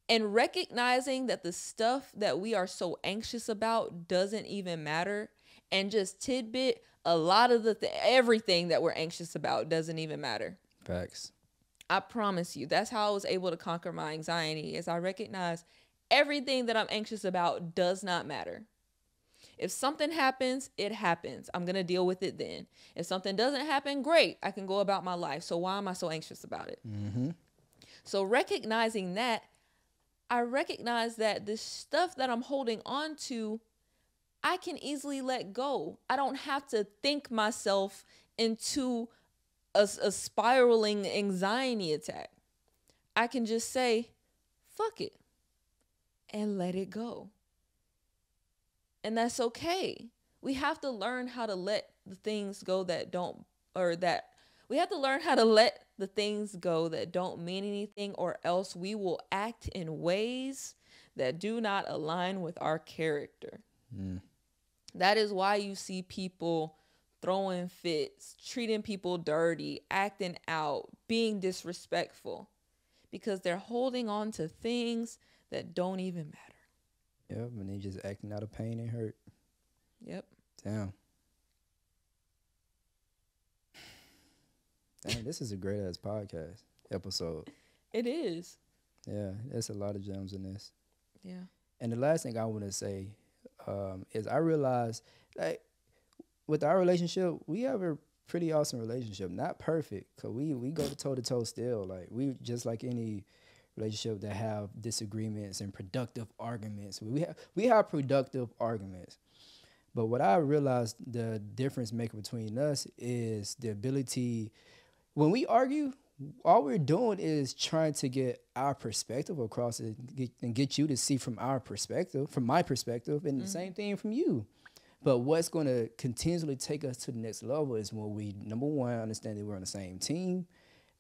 And recognizing that the stuff that we are so anxious about doesn't even matter, and just tidbit, a lot of everything that we're anxious about doesn't even matter. Facts. I promise you, that's how I was able to conquer my anxiety, is I recognize everything that I'm anxious about does not matter. If something happens, it happens. I'm going to deal with it then. If something doesn't happen, great. I can go about my life. So why am I so anxious about it? Mm-hmm. So recognizing that, I recognize that this stuff that I'm holding on to, I can easily let go. I don't have to think myself into a spiraling anxiety attack. I can just say, fuck it, and let it go. And that's okay. We have to learn how to let the things go that don't, or that we have to learn how to let the things go that don't mean anything, or else we will act in ways that do not align with our character. That is why you see people throwing fits, treating people dirty, acting out, being disrespectful, because they're holding on to things that don't even matter. Yep, and they just acting out of pain and hurt. Yep. Damn, this is a great ass podcast episode. It is. Yeah, there's a lot of gems in this. Yeah. And the last thing I want to say is I realized, like, with our relationship, we have a pretty awesome relationship. Not perfect, because we go toe to toe still. Like, we just like any relationship that have disagreements and productive arguments. We have productive arguments. But what I realized the difference maker between us is the ability, when we argue, all we're doing is trying to get our perspective across it and get you to see from our perspective, from my perspective, and the same thing from you. But what's going to continually take us to the next level is when we, number one, understand that we're on the same team.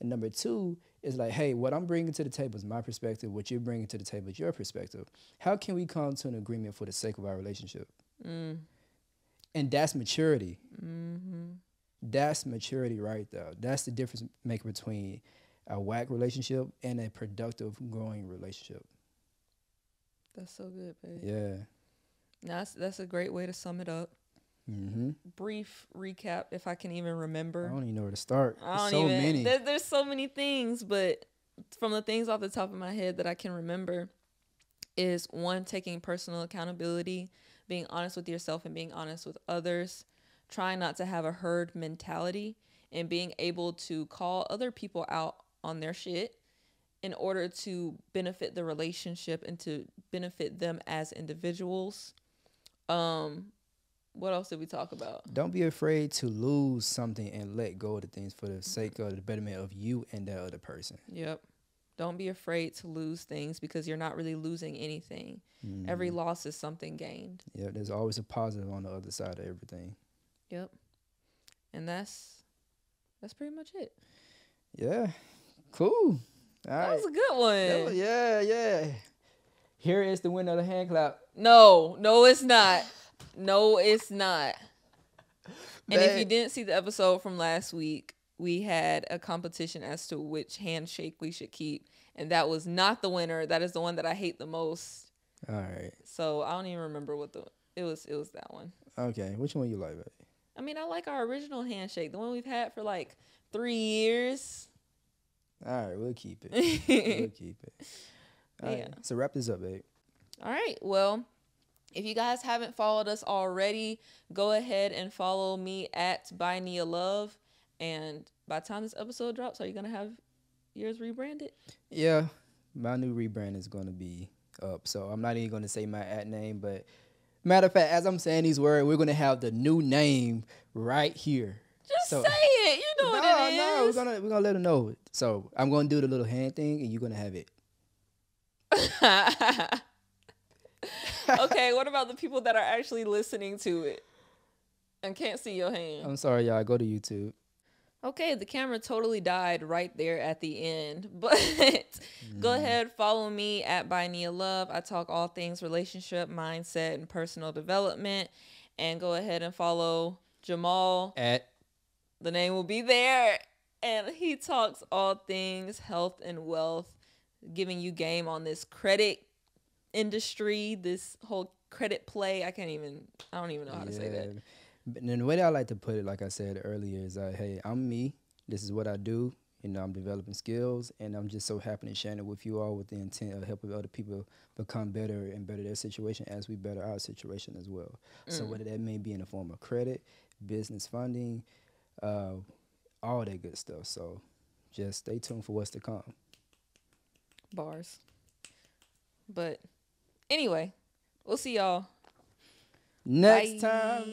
And number two is like, hey, what I'm bringing to the table is my perspective. What you're bringing to the table is your perspective. How can we come to an agreement for the sake of our relationship? And that's maturity. That's maturity right there. That's the difference maker between a whack relationship and a productive, growing relationship. That's so good, babe. Yeah. That's a great way to sum it up. Brief recap, if I can even remember. I don't even know where to start. Many. There's so many things, but from the things off the top of my head that I can remember is, one, taking personal accountability, being honest with yourself and being honest with others, trying not to have a herd mentality, and being able to call other people out on their shit in order to benefit the relationship and to benefit them as individuals. What else did we talk about? Don't be afraid to lose something and let go of the things for the sake of the betterment of you and the other person. Yep. Don't be afraid to lose things, because you're not really losing anything. Every loss is something gained. Yeah, there's always a positive on the other side of everything. Yep. And that's pretty much it. Yeah. Cool. That was a good one. Yeah. Here is the winner of the hand clap. No, it's not. No, it's not. And if you didn't see the episode from last week, we had a competition as to which handshake we should keep. And that was not the winner. That is the one that I hate the most. All right. So I don't even remember what it was that one. Okay. Which one you like, baby? I mean, I like our original handshake, the one we've had for like 3 years. All right, we'll keep it. We'll keep it. All Yeah. right, so wrap this up, babe. All right. Well, if you guys haven't followed us already, go ahead and follow me at by Nia Love. And by the time this episode drops, are you going to have yours rebranded? Yeah, my new rebrand is going to be up. So I'm not even going to say my @ name, but matter of fact, as I'm saying these words, we're going to have the new name right here. Just say it. You know what it is. No, we're gonna let them know. So I'm gonna do the little hand thing, and you're gonna have it. Okay, what about the people that are actually listening to it and can't see your hand? I'm sorry, y'all. Go to YouTube. Okay, the camera totally died right there at the end, but go ahead, follow me at by Nia Love. I talk all things relationship, mindset, and personal development. And go ahead and follow Jamal at. The name will be there. And he talks all things health and wealth, giving you game on this credit industry, this whole credit play. I don't even know how to say that. And the way that I like to put it, like I said earlier, is hey, I'm me. This is what I do. You know, I'm developing skills, and I'm just so happy to share it with you all with the intent of helping other people become better and better their situation as we better our situation as well. So whether that may be in the form of credit, business funding, all that good stuff. So just stay tuned for what's to come. Bars. But anyway, we'll see y'all next time.